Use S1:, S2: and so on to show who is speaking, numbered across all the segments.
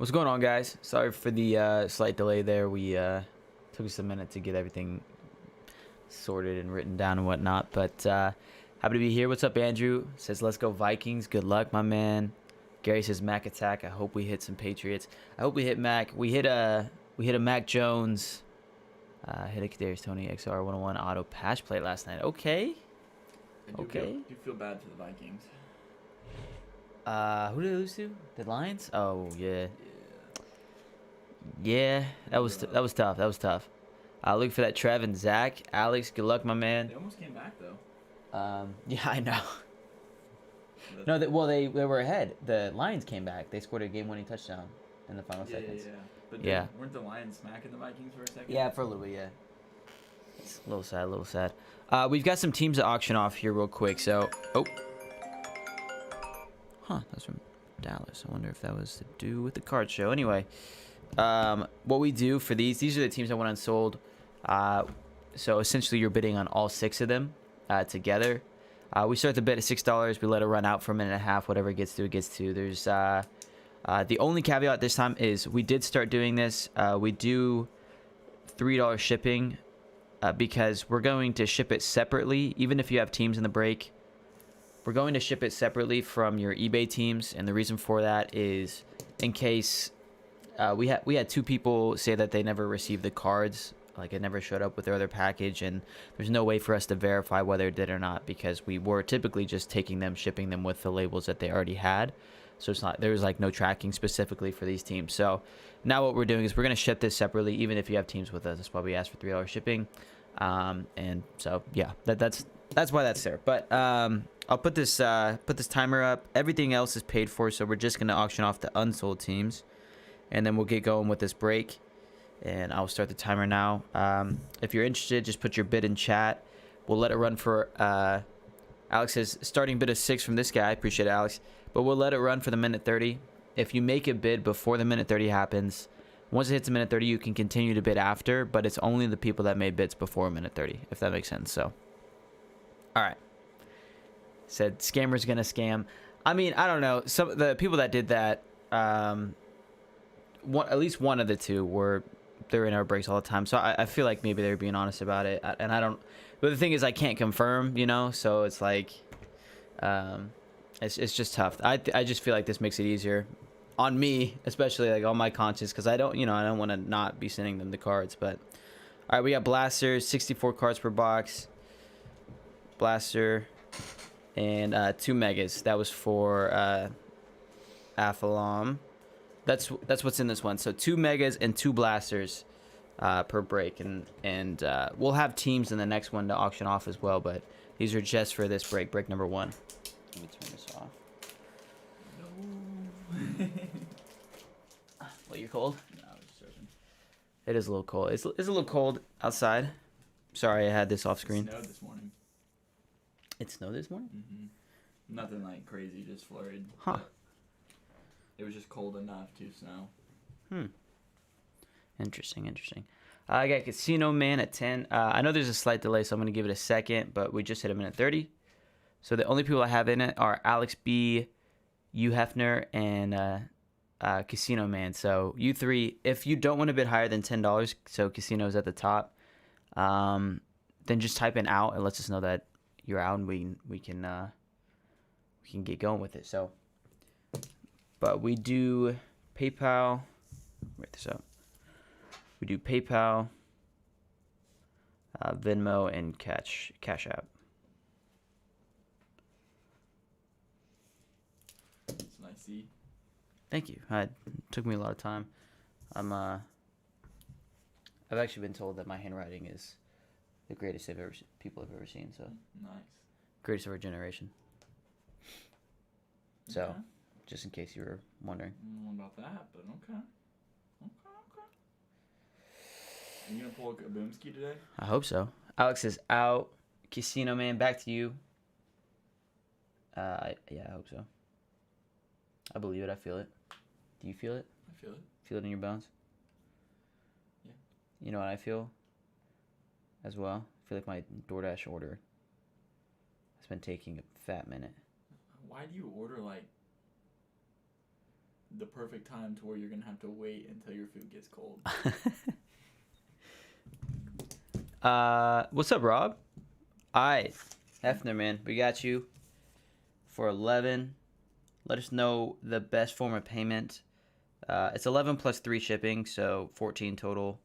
S1: What's going on, guys? Sorry for the slight delay there. We took us a minute to get everything sorted and written down and whatnot, but happy to be here. What's up, Andrew? Says, let's go Vikings. Good luck, my man. Gary says, Mac attack. I hope we hit some Patriots. I hope we hit Mac. We hit a Mac Jones. Hit a Kadarius Toney XR 101 auto patch play last night. Okay.
S2: I do feel bad for the Vikings.
S1: Who did they lose to? The Lions? Oh yeah. Yeah, that was tough. That was tough. Look for that Trev and Zach. Alex, good luck, my man.
S2: They almost came back though.
S1: Yeah, I know. No, they were ahead. The Lions came back. They scored a game-winning touchdown in the final seconds.
S2: Yeah. But
S1: Yeah.
S2: weren't the Lions smacking the Vikings for a second?
S1: Yeah, for a little bit, yeah. It's a little sad. We've got some teams to auction off here real quick. So, that's from Dallas. I wonder if that was to do with the card show. Anyway, what we do for these are the teams that went unsold. So essentially, you're bidding on all 6 of them together. We start the bid at $6. We let it run out for a minute and a half. Whatever it gets to, it gets to. There's the only caveat this time is we did start doing this. We do $3 shipping because we're going to ship it separately. Even if you have teams in the break, we're going to ship it separately from your eBay teams. And the reason for that is in case we had 2 people say that they never received the cards. Like, it never showed up with their other package, and there's no way for us to verify whether it did or not because we were typically just taking them, shipping them with the labels that they already had. So it's not, there's like no tracking specifically for these teams. So now what we're doing is we're going to ship this separately, even if you have teams with us. That's why we asked for $3 shipping. And so yeah, that's why that's there. But I'll put this timer up. Everything else is paid for, so we're just going to auction off the unsold teams, and then we'll get going with this break. And I'll start the timer now. If you're interested, just put your bid in chat. We'll let it run for Alex says starting bid of 6 from this guy. I appreciate it, Alex. But we'll let it run for the minute 30. If you make a bid before the minute 30 happens, once it hits a minute 30, you can continue to bid after, but it's only the people that made bids before minute 30, if that makes sense. So, all right. Said scammer's gonna scam. I mean, I don't know. Some of the people that did that, at least one of the 2 they're in our breaks all the time. So I feel like maybe they're being honest about it. And I don't, but the thing is I can't confirm, so it's like, it's just tough. I just feel like this makes it easier on me, especially like on my conscience. Cause I don't want to not be sending them the cards, but all right, we got blasters, 64 cards per box, blaster, and 2 megas. That was for, Athlon. That's what's in this one. So 2 megas and 2 blasters per break, and we'll have teams in the next one to auction off as well. But these are just for this break number 1. Let me turn this off.
S2: No.
S1: Well, you're cold.
S2: No, I was just joking.
S1: It is a little cold. It's a little cold outside. Sorry, I had this off screen.
S2: It snowed this morning.
S1: It snowed this morning.
S2: Nothing like crazy, just flurried.
S1: Huh.
S2: It was just cold enough to snow.
S1: Interesting. I got Casino Man at 10. I know there's a slight delay, so I'm going to give it a second, but we just hit a minute 30. So the only people I have in it are Alex B, U Hefner, and Casino Man. So you 3, if you don't want to bid higher than $10, so Casino's at the top, then just type in out and lets us know that you're out, and we can get going with it. So. But we do PayPal. Write this up. We do PayPal, Venmo, and Cash App.
S2: It's nice seed.
S1: Thank you. It took me a lot of time. I've actually been told that my handwriting is the greatest people have ever seen. So
S2: Nice.
S1: greatest of our generation. So.
S2: Okay.
S1: Just in case you were wondering.
S2: I don't know about that, but okay. Are you going to pull a Boomski today?
S1: I hope so. Alex is out. Casino Man, back to you. Yeah, I hope so. I believe it. I feel it. Do you feel it?
S2: I feel it.
S1: Feel it in your bones?
S2: Yeah.
S1: You know what I feel as well? I feel like my DoorDash order has been taking a fat minute.
S2: Why do you order like the perfect time to where you're gonna have to wait until your food gets cold.
S1: What's up, Rob? Alright, Hefner, man, we got you for 11. Let us know the best form of payment. It's 11 plus 3 shipping, so 14 total.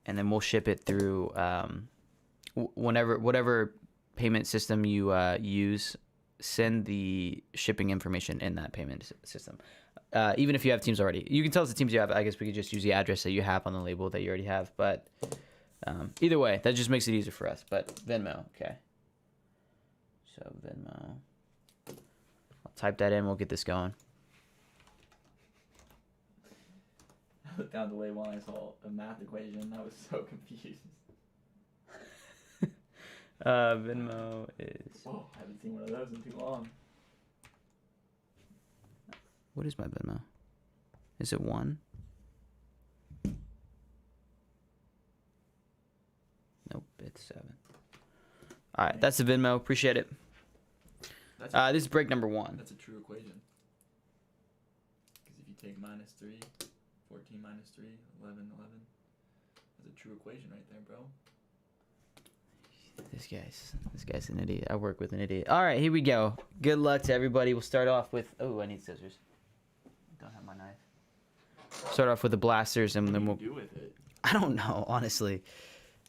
S1: And then we'll ship it through whatever payment system you use. Send the shipping information in that payment system. Even if you have teams already. You can tell us the teams you have. I guess we could just use the address that you have on the label that you already have. But either way, that just makes it easier for us. But Venmo, okay. So Venmo. I'll type that in. We'll get this going.
S2: I looked down the label and I saw a math equation. I was so confused.
S1: Venmo is...
S2: Whoa, I haven't seen one of those in too long.
S1: What is my Venmo? Is it 1? Nope, it's 7. All right, that's the Venmo. Appreciate it. This is break number 1.
S2: That's a true equation. Because if you take minus 3, 14 minus 3, 11, 11. That's a true equation right there, bro.
S1: This guy's an idiot. I work with an idiot. All right, here we go. Good luck to everybody. We'll start off with... Oh, I need scissors. Don't have my knife. Start off with the blasters, and then we'll...
S2: What do you do with it?
S1: I don't know, honestly.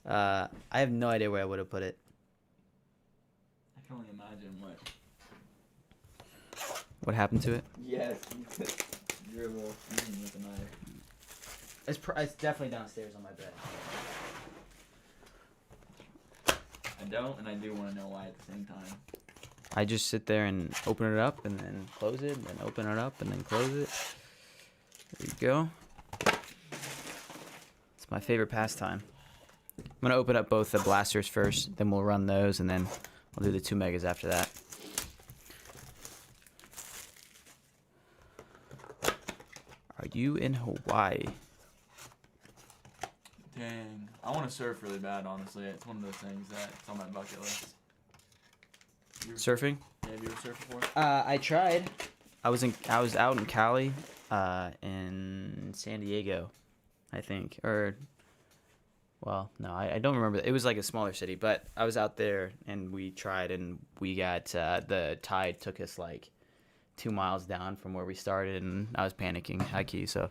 S1: I have no idea where I would have put it.
S2: I can only imagine
S1: What happened to it?
S2: Yes, you're a little fusion with a knife.
S1: It's definitely downstairs on my bed.
S2: I don't, and I do want to know why at the same time.
S1: I just sit there and open it up and then close it, and then open it up and then close it. There you go. It's my favorite pastime. I'm going to open up both the blasters first, then we'll run those, and then I'll do the 2 megas after that. Are you in Hawaii?
S2: Dang. I want to surf really bad, honestly. It's one of those things that's on my bucket list.
S1: Surfing?
S2: Yeah, have you ever surfed before?
S1: I tried. I was out in Cali, in San Diego, I think. Or, well, no, I don't remember. It was like a smaller city, but I was out there and we tried, and we got, the tide took us like 2 miles down from where we started, and I was panicking, high key, so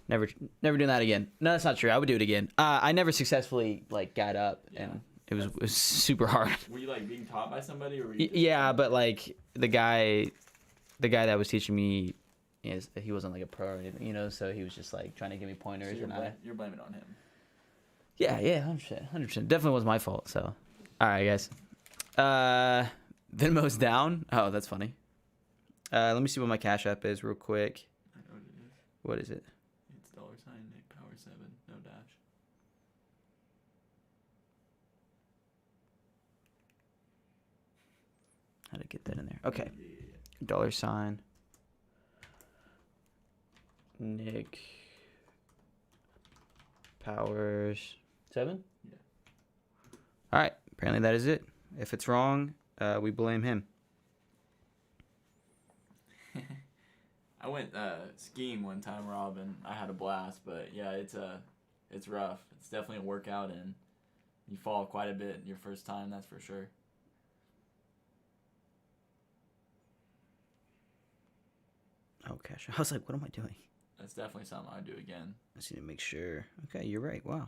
S1: never doing that again. No, that's not true. I would do it again. I never successfully like got up, and it was super hard.
S2: Were you like being taught by somebody, or were you
S1: Yeah, but like the guy that was teaching me, he wasn't like a pro or anything, you know, so he was just like trying to give me pointers,
S2: so
S1: and
S2: you're blaming it on him.
S1: Yeah, 100%. Definitely was my fault. So, all right, guys. Venmo's down. Oh, that's funny. Let me see what my Cash App is real quick.
S2: I know what it is.
S1: What is it?
S2: It's $Nick Power 7, no dash.
S1: How to get that in there? Okay. $. Nick Powers 7.
S2: Yeah.
S1: All right. Apparently that is it. If it's wrong, we blame him.
S2: I went skiing one time, Rob, and I had a blast. But yeah, it's rough. It's definitely a workout, and you fall quite a bit your first time. That's for sure.
S1: Oh, Cash. I was like, what am I doing?
S2: That's definitely something I'd do again.
S1: I just need to make sure. Okay, you're right. Wow.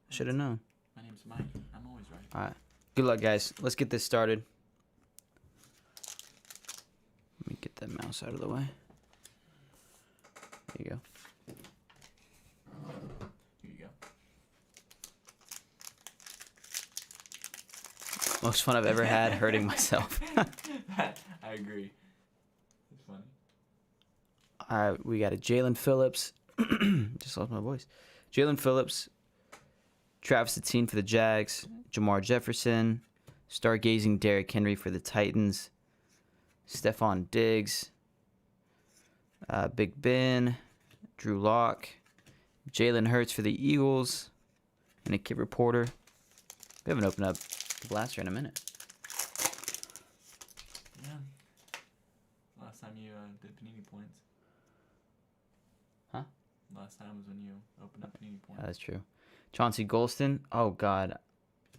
S1: I should have known.
S2: My name's Mike. I'm always right.
S1: All right. Good luck, guys. Let's get this started. Let me get that mouse out of the way. There you go.
S2: Here you go.
S1: Most fun I've ever had hurting myself.
S2: I agree. It's funny.
S1: All right, we got a Jaylen Phillips. Just lost my voice. Jaylen Phillips, Travis Etienne for the Jags, Jamar Jefferson, stargazing Derrick Henry for the Titans, Stephon Diggs, Big Ben, Drew Lock, Jalen Hurts for the Eagles, and a Kid Reporter. We haven't opened up the blaster in a minute.
S2: Yeah. Last time you did Panini points. last time was when you opened up Panini Points.
S1: That's true. Chauncey Golston. Oh, God.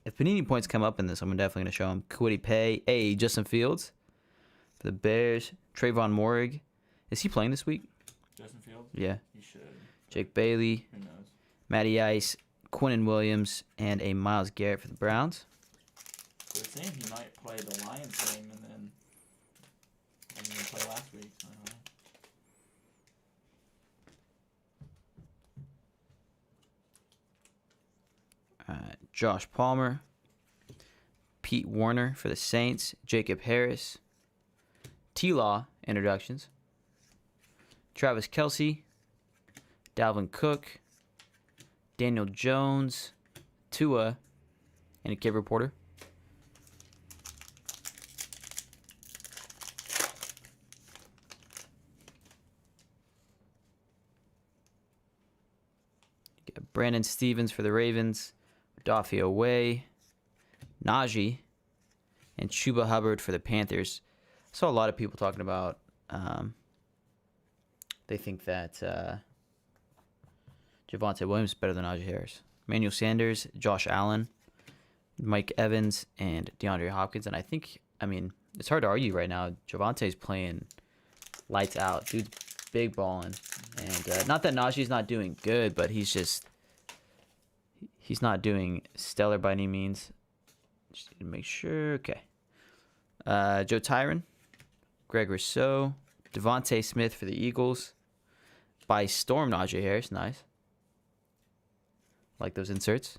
S1: If Panini Points come up in this, I'm definitely going to show him. Kwity Paye. Hey, Justin Fields for the Bears. Trayvon Morig. Is he playing this week?
S2: Justin Fields?
S1: Yeah.
S2: He should.
S1: Jake Bailey.
S2: Who knows?
S1: Matty Ice. Quinnen Williams. And a Myles Garrett for the Browns.
S2: They're saying he might play the Lions game and then he didn't play last week. So I don't know.
S1: Josh Palmer, Pete Warner for the Saints, Jacob Harris, T-Law introductions, Travis Kelce, Dalvin Cook, Daniel Jones, Tua, and a kid reporter. Got Brandon Stevens for the Ravens, Dafio Way, Najee, and Chuba Hubbard for the Panthers. I saw a lot of people talking about they think that Javonte Williams is better than Najee Harris. Emmanuel Sanders, Josh Allen, Mike Evans, and DeAndre Hopkins. And I think, it's hard to argue right now. Javonte's playing lights out. Dude's big balling. And not that Najee's not doing good, but he's not doing stellar by any means. Just need to make sure. Okay. Joe Tyron, Greg Rousseau, Devontae Smith for the Eagles. By storm, Najee Harris. Nice. Like those inserts.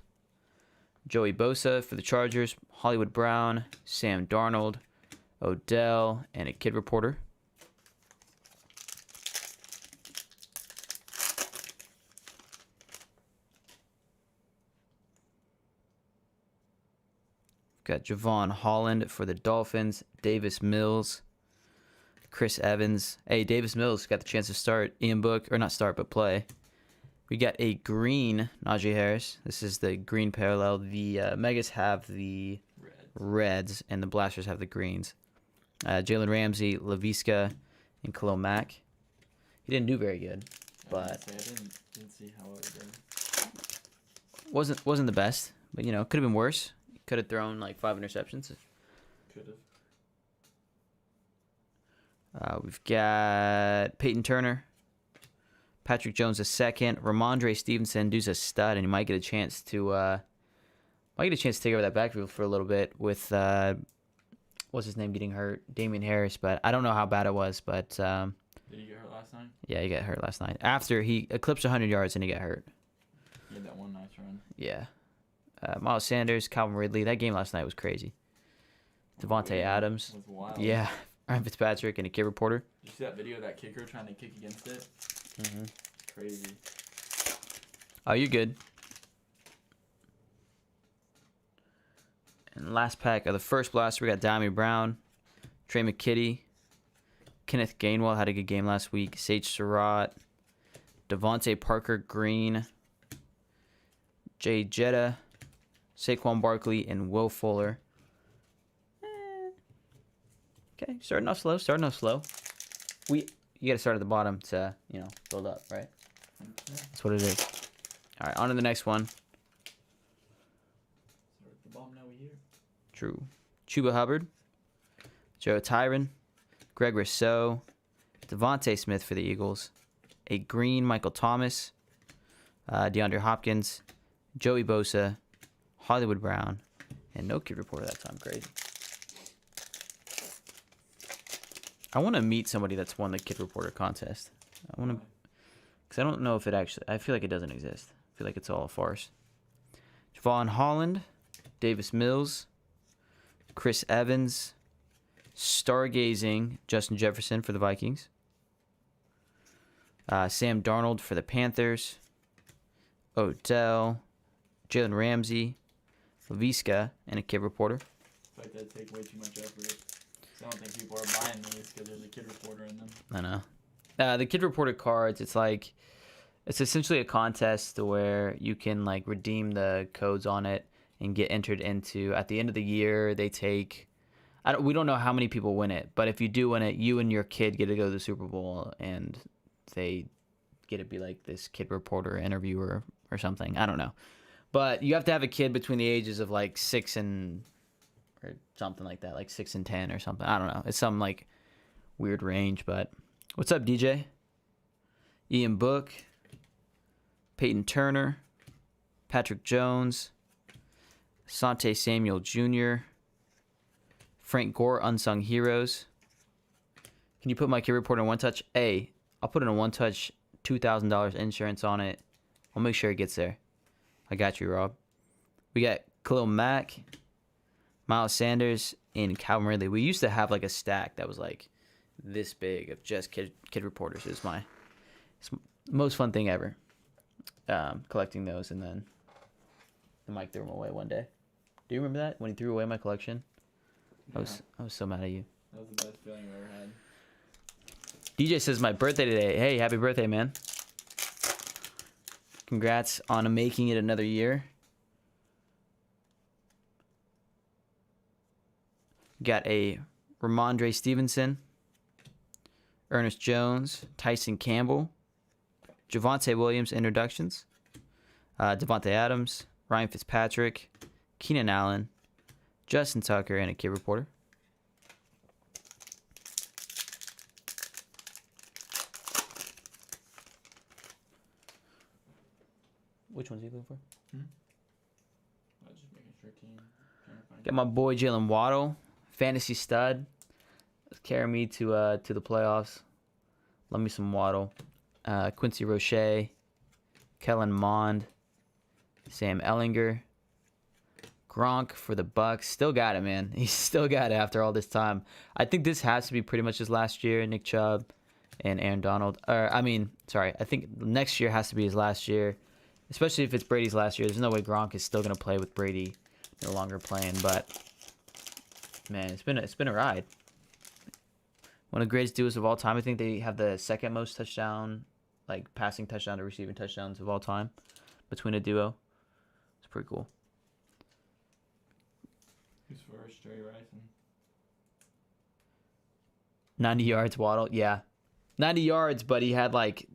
S1: Joey Bosa for the Chargers. Hollywood Brown, Sam Darnold, Odell, and a kid reporter. Got Javon Holland for the Dolphins, Davis Mills, Chris Evans. Hey, Davis Mills got the chance to start. Ian Book, or not start, but play. We got a green Najee Harris. This is the green parallel. The Megas have the reds, and the Blasters have the greens. Jalen Ramsey, Laviska, and Khalil Mack. He didn't do very good, but
S2: I didn't see how it did.
S1: Wasn't the best, but could have been worse. Could have thrown like 5 interceptions.
S2: Could
S1: have. We've got Peyton Turner, Patrick Jones II, Ramondre Stevenson, dude's a stud, and he might get a chance to take over that backfield for a little bit with what's his name getting hurt, Damian Harris. But I don't know how bad it was. But
S2: did he get hurt last night?
S1: Yeah, he got hurt last night. After he eclipsed 100 yards and he got hurt.
S2: He had that one nice run.
S1: Yeah. Miles Sanders, Calvin Ridley. That game last night was crazy. Devontae Adams.
S2: Was wild.
S1: Yeah. Ryan Fitzpatrick and a kid reporter.
S2: Did you see that video of that kicker trying to kick against it?
S1: Mm-hmm.
S2: Crazy.
S1: Oh, you're good. And last pack of the first blaster, we got Diami Brown, Trey McKitty, Kenneth Gainwell had a good game last week, Sage Surratt, Devontae Parker Green, Jay Jetta, Saquon Barkley, and Will Fuller. Okay, starting off slow. You got to start at the bottom to, build up, right? That's what it is. All right, on to the next one.
S2: Start at the bottom, now we here.
S1: True. Chuba Hubbard, Joe Tyron, Greg Rousseau, Devontae Smith for the Eagles, a green Michael Thomas, DeAndre Hopkins, Joey Bosa, Hollywood Brown, and no kid reporter that time. Crazy. I want to meet somebody that's won the kid reporter contest. I want to, because I don't know if it actually. I feel like it doesn't exist. I feel like it's all a farce. Javon Holland, Davis Mills, Chris Evans, stargazing Justin Jefferson for the Vikings, Sam Darnold for the Panthers, Odell, Jalen Ramsey, Laviska, and a kid reporter.
S2: I feel like that'd take way too much effort. I don't think people are buying these because there's a kid reporter in them.
S1: I know. The kid reporter cards, it's essentially a contest where you can redeem the codes on it and get entered into. At the end of the year, they take. We don't know how many people win it, but if you do win it, you and your kid get to go to the Super Bowl, and they get it be like this kid reporter interviewer or something. I don't know. But you have to have a kid between the ages of like 6 and or something like that, like 6 and 10 or something. I don't know. It's some like weird range. But what's up, DJ? Ian Book, Peyton Turner, Patrick Jones, Sante Samuel Jr., Frank Gore, Unsung Heroes. Can you put my kid report in One Touch? Hey, I'll put in a One Touch $2,000 insurance on it. I'll make sure it gets there. I got you, Rob. We got Khalil Mack, Miles Sanders, and Calvin Ridley. We used to have like a stack that was like this big of just kid reporters. It's most fun thing ever. Collecting those, and then the Mike threw them away one day. Do you remember that when he threw away my collection?
S2: Yeah.
S1: I was so mad at you.
S2: That was the best feeling I've ever had.
S1: DJ says my birthday today. Hey, happy birthday, man. Congrats on making it another year. Got a Ramondre Stevenson, Ernest Jones, Tyson Campbell, Javonte Williams introductions, Devontae Adams, Ryan Fitzpatrick, Keenan Allen, Justin Tucker, and a kid reporter. Which one's he looking for?
S2: I was just making sure team.
S1: Got my boy Jalen Waddle, fantasy stud. Let's carry me to the playoffs. Love me some Waddle. Quincy Roche, Kellen Mond, Sam Ellinger, Gronk for the Bucks. Still got it, man. He's still got it after all this time. I think this has to be pretty much his last year. Nick Chubb and Aaron Donald. I think next year has to be his last year, especially if it's Brady's last year. There's no way Gronk is still going to play with Brady no longer playing. But, man, it's been a ride. One of the greatest duos of all time. I think they have the second most touchdown, like passing touchdown to receiving touchdowns of all time between a duo. It's pretty cool.
S2: Who's first? Jerry Rice and
S1: 90 yards, Waddle. Yeah. 90 yards, but he had like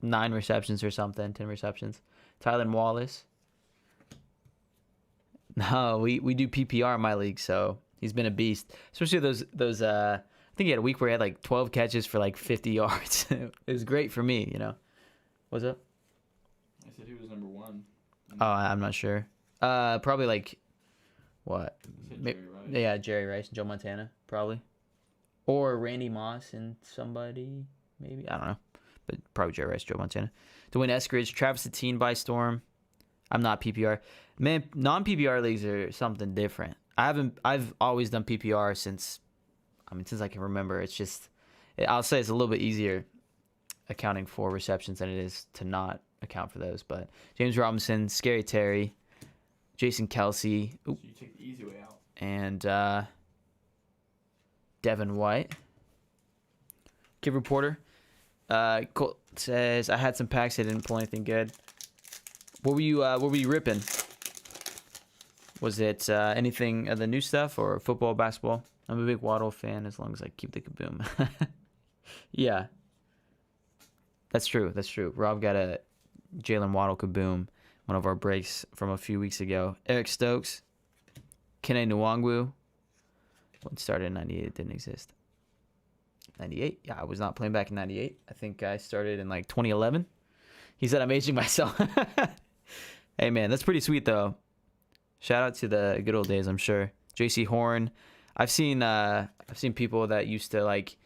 S1: 9 receptions or something, 10 receptions. Tylen Wallace. No, we do PPR in my league, so he's been a beast. Especially those I think he had a week where he had like 12 catches for like 50 yards. It was great for me, you know. What's up?
S2: I said who was number 1.
S1: Oh, I'm not sure. Probably like what?
S2: Jerry Rice.
S1: Yeah, Jerry Rice and Joe Montana, probably. Or Randy Moss and somebody, maybe. I don't know. But probably Jerry Rice, Joe Montana. Dwayne Eskridge, Travis Etienne by storm. I'm not PPR. Man, non-PPR leagues are something different. I've always done PPR since I can remember. It's just, I'll say it's a little bit easier accounting for receptions than it is to not account for those. But James Robinson, Scary Terry, Jason Kelsey.
S2: So you take the easy way out.
S1: And Devin White. Kid reporter. Colt says I had some packs. I didn't pull anything good. What were you ripping? Was it anything of the new stuff or football, basketball? I'm a big Waddle fan as long as I keep the kaboom. Yeah. That's true. Rob got a Jalen Waddle kaboom, one of our breaks from a few weeks ago. Eric Stokes, Kene Nwangwu. When it started in 98, it didn't exist. 98? Yeah, I was not playing back in 98. I think I started in like 2011. He said I'm aging myself. Hey, man, that's pretty sweet, though. Shout out to the good old days, I'm sure. JC Horn. I've seen people that used to like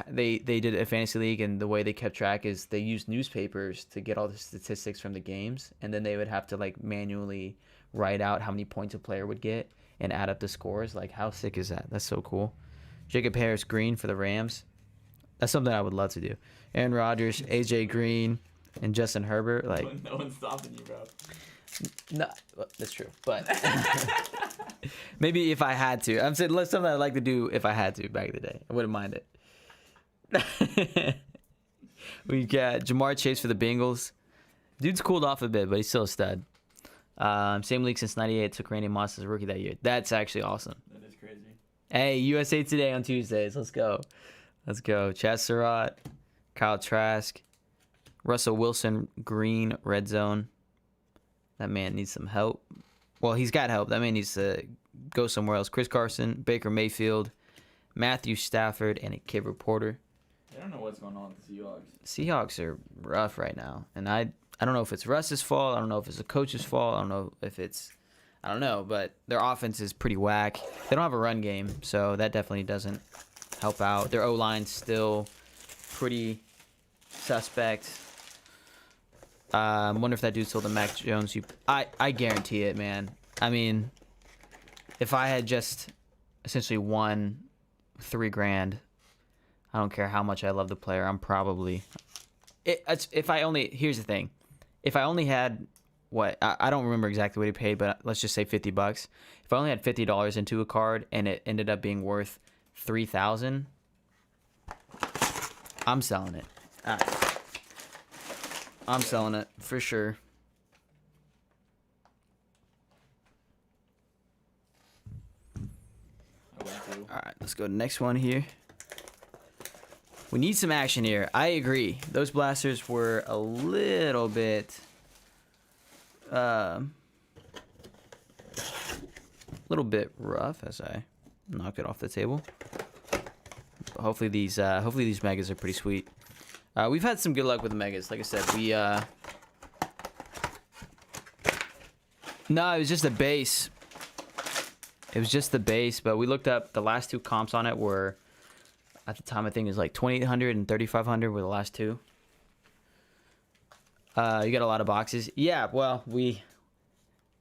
S1: they did a fantasy league, and the way they kept track is they used newspapers to get all the statistics from the games, and then they would have to like manually write out how many points a player would get and add up the scores. Like, how sick is that? That's so cool. Jacob Harris Green for the Rams. That's something I would love to do. Aaron Rodgers, AJ Green, and Justin Herbert. Like,
S2: no one's stopping you, bro.
S1: No, that's true. But maybe if I had to. I'm saying that's something I'd like to do if I had to back in the day. I wouldn't mind it. We got Jamar Chase for the Bengals. Dude's cooled off a bit, but he's still a stud. Same league since 98. Took Randy Moss as a rookie that year. That's actually awesome.
S2: That is crazy.
S1: Hey, USA Today on Tuesdays. Let's go. Chad Surratt, Kyle Trask, Russell Wilson, green, red zone. That man needs some help. Well, he's got help. That man needs to go somewhere else. Chris Carson, Baker Mayfield, Matthew Stafford, and a kid reporter.
S2: I don't know what's going on with the Seahawks.
S1: Seahawks are rough right now. And I don't know if it's Russ's fault. I don't know if it's the coach's fault. I don't know if it's... I don't know, but their offense is pretty whack. They don't have a run game, so that definitely doesn't help out. Their O-line's still pretty suspect. I wonder if that dude's still the Mac Jones. I guarantee it, man. I mean, if I had just essentially won $3,000, I don't care how much I love the player. I'm probably... Here's the thing. If I only had... I don't remember exactly what he paid, but let's just say $50. If I only had $50 into a card and it ended up being worth $3,000, I'm selling it. I'm selling it for sure.
S2: I went to.
S1: All right, let's go to the next one here. We need some action here. I agree. Those blasters were a little bit... rough as I knock it off the table. But hopefully these megas are pretty sweet. We've had some good luck with the megas. Like I said, no, it was just the base. It was just the base, but we looked up the last two comps on it were at the time I think it was like 2,800 and 3,500 were the last two. You got a lot of boxes. Yeah, well,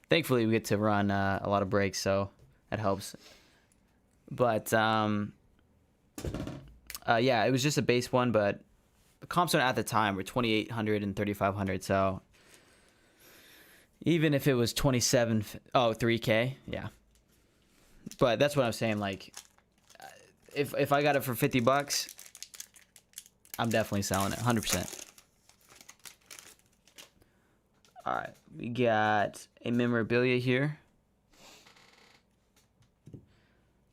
S1: thankfully we get to run a lot of breaks, so that helps. But yeah, it was just a base one, but the comps at the time were 2,800 and 3,500. So even if it was 3K, yeah. But that's what I'm saying. Like, if I got it for $50, I'm definitely selling it, 100%. All right, we got a memorabilia here.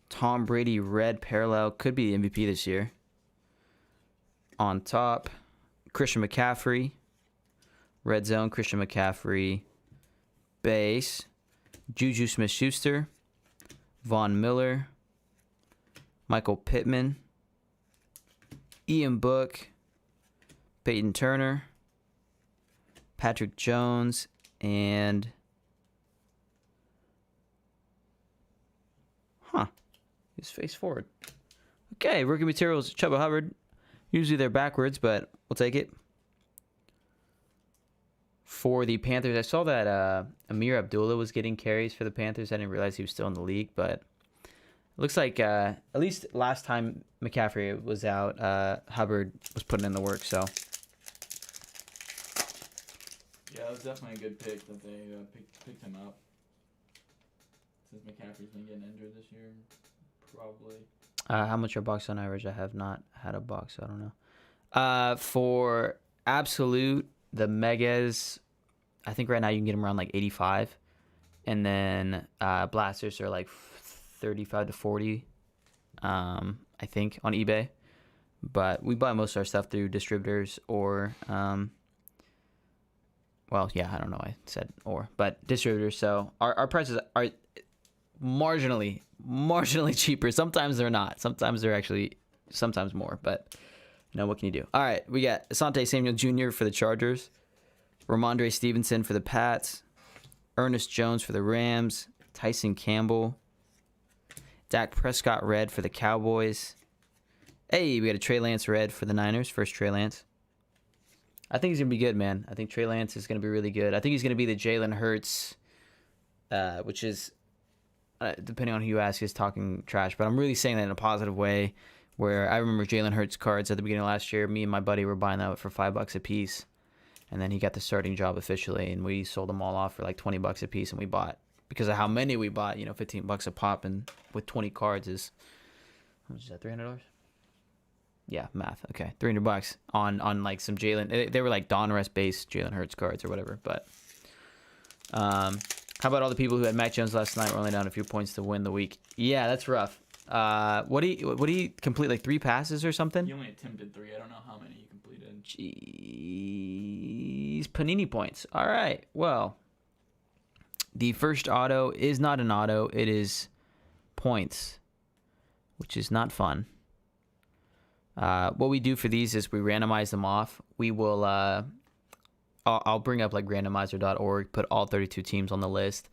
S1: Tom Brady red parallel, could be MVP this year. On top, Christian McCaffrey, red zone, Christian McCaffrey, base, Juju Smith-Schuster, Von Miller, Michael Pittman, Ian Book, Peyton Turner, Patrick Jones, and he's face forward. Okay, rookie materials, Chuba Hubbard. Usually they're backwards, but we'll take it. For the Panthers, I saw that Amir Abdullah was getting carries for the Panthers. I didn't realize he was still in the league, but it looks like at least last time McCaffrey was out, Hubbard was putting in the work, so...
S2: Yeah, that was definitely a good pick that they picked him up. Since McCaffrey's been getting injured this year, probably.
S1: How much are box on average? I have not had a box, so I don't know. For absolute, the megas, I think right now you can get them around like 85, and then blasters are like 35 to 40. I think on eBay, but we buy most of our stuff through distributors or. Well, yeah, I don't know. I said or, but distributors. So our prices are marginally cheaper. Sometimes they're not. Sometimes they're actually sometimes more. But what can you do? All right, we got Asante Samuel Jr. for the Chargers, Ramondre Stevenson for the Pats, Ernest Jones for the Rams, Tyson Campbell, Dak Prescott red for the Cowboys. Hey, we got a Trey Lance red for the Niners. First Trey Lance. I think he's going to be good, man. I think Trey Lance is going to be really good. I think he's going to be the Jalen Hurts, which is, depending on who you ask, is talking trash. But I'm really saying that in a positive way, where I remember Jalen Hurts cards at the beginning of last year. Me and my buddy were buying that for $5 a piece. And then he got the starting job officially, and we sold them all off for like $20 a piece. And we bought, because of how many we bought, $15 a pop. And with 20 cards is, how much is that, $300? Yeah, math. Okay, $300 on like some Jalen. They were like Donruss based Jalen Hurts cards or whatever. But how about all the people who had Mac Jones last night? Were only down a few points to win the week. Yeah, that's rough. What do he complete, like 3 passes or something?
S2: He only attempted 3. I don't know how many he completed.
S1: Jeez, Panini points. All right. Well, the first auto is not an auto. It is points, which is not fun. What we do for these is we randomize them off. We will. I'll bring up like randomizer.org, put all 32 teams on the list,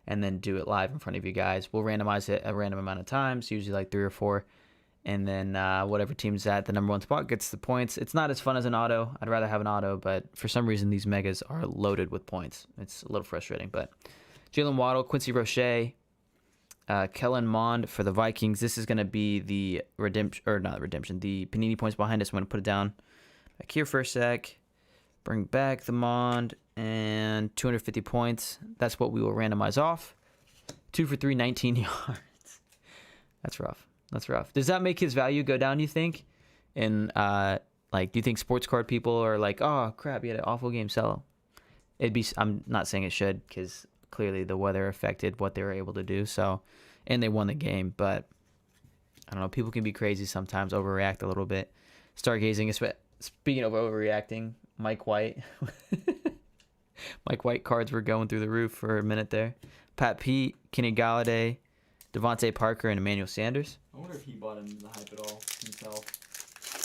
S1: and then do it live in front of you guys. We'll randomize it a random amount of times, usually like 3 or 4. And then whatever team's at the number 1 spot gets the points. It's not as fun as an auto. I'd rather have an auto, but for some reason these megas are loaded with points. It's a little frustrating. But Jaylen Waddle, Quincy Roche, Kellen Mond for the Vikings. This is going to be the redemption, or not redemption, the Panini points behind us. I'm going to put it down back here for a sec. Bring back the Mond and 250 points. That's what we will randomize off. 2 for 3, 19 yards. That's rough. That's rough. Does that make his value go down, you think? And like, do you think sports card people are like, oh crap, he had an awful game, sell? I'm not saying it should, because clearly the weather affected what they were able to do. So, and they won the game, but I don't know. People can be crazy sometimes, overreact a little bit. Stargazing. Speaking of overreacting, Mike White. Mike White cards were going through the roof for a minute there. Pat Pete, Kenny Galladay, Devontae Parker, and Emmanuel Sanders.
S2: I wonder if he bought into the hype at all himself.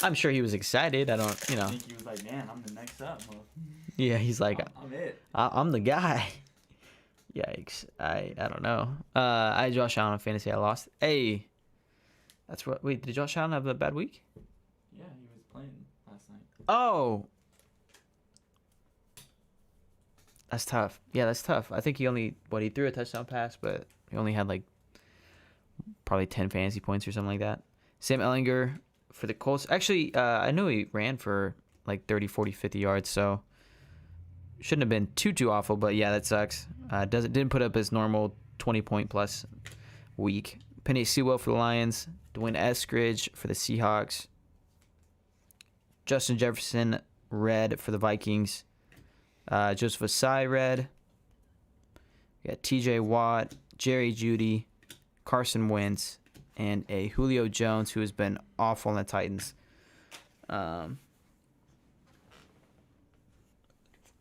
S1: I'm sure he was excited. I don't.
S2: I think he was like, man, I'm the next up.
S1: Yeah, he's like,
S2: I'm it.
S1: I'm the guy. Yikes. I don't know. I had Josh Allen on fantasy. I lost. Hey. That's what. Wait, did Josh Allen have a bad week?
S2: Yeah, he was playing last night.
S1: Oh. That's tough. Yeah, that's tough. I think he threw a touchdown pass, but he only had like probably 10 fantasy points or something like that. Sam Ehlinger for the Colts. Actually, I know he ran for like 30, 40, 50 yards, so shouldn't have been too awful, but yeah, that sucks. Didn't put up his normal 20-point plus week. Penny Sewell for the Lions. Dwayne Eskridge for the Seahawks. Justin Jefferson, red for the Vikings. Joseph Asai, red. We got TJ Watt, Jerry Jeudy, Carson Wentz, and a Julio Jones, who has been awful on the Titans.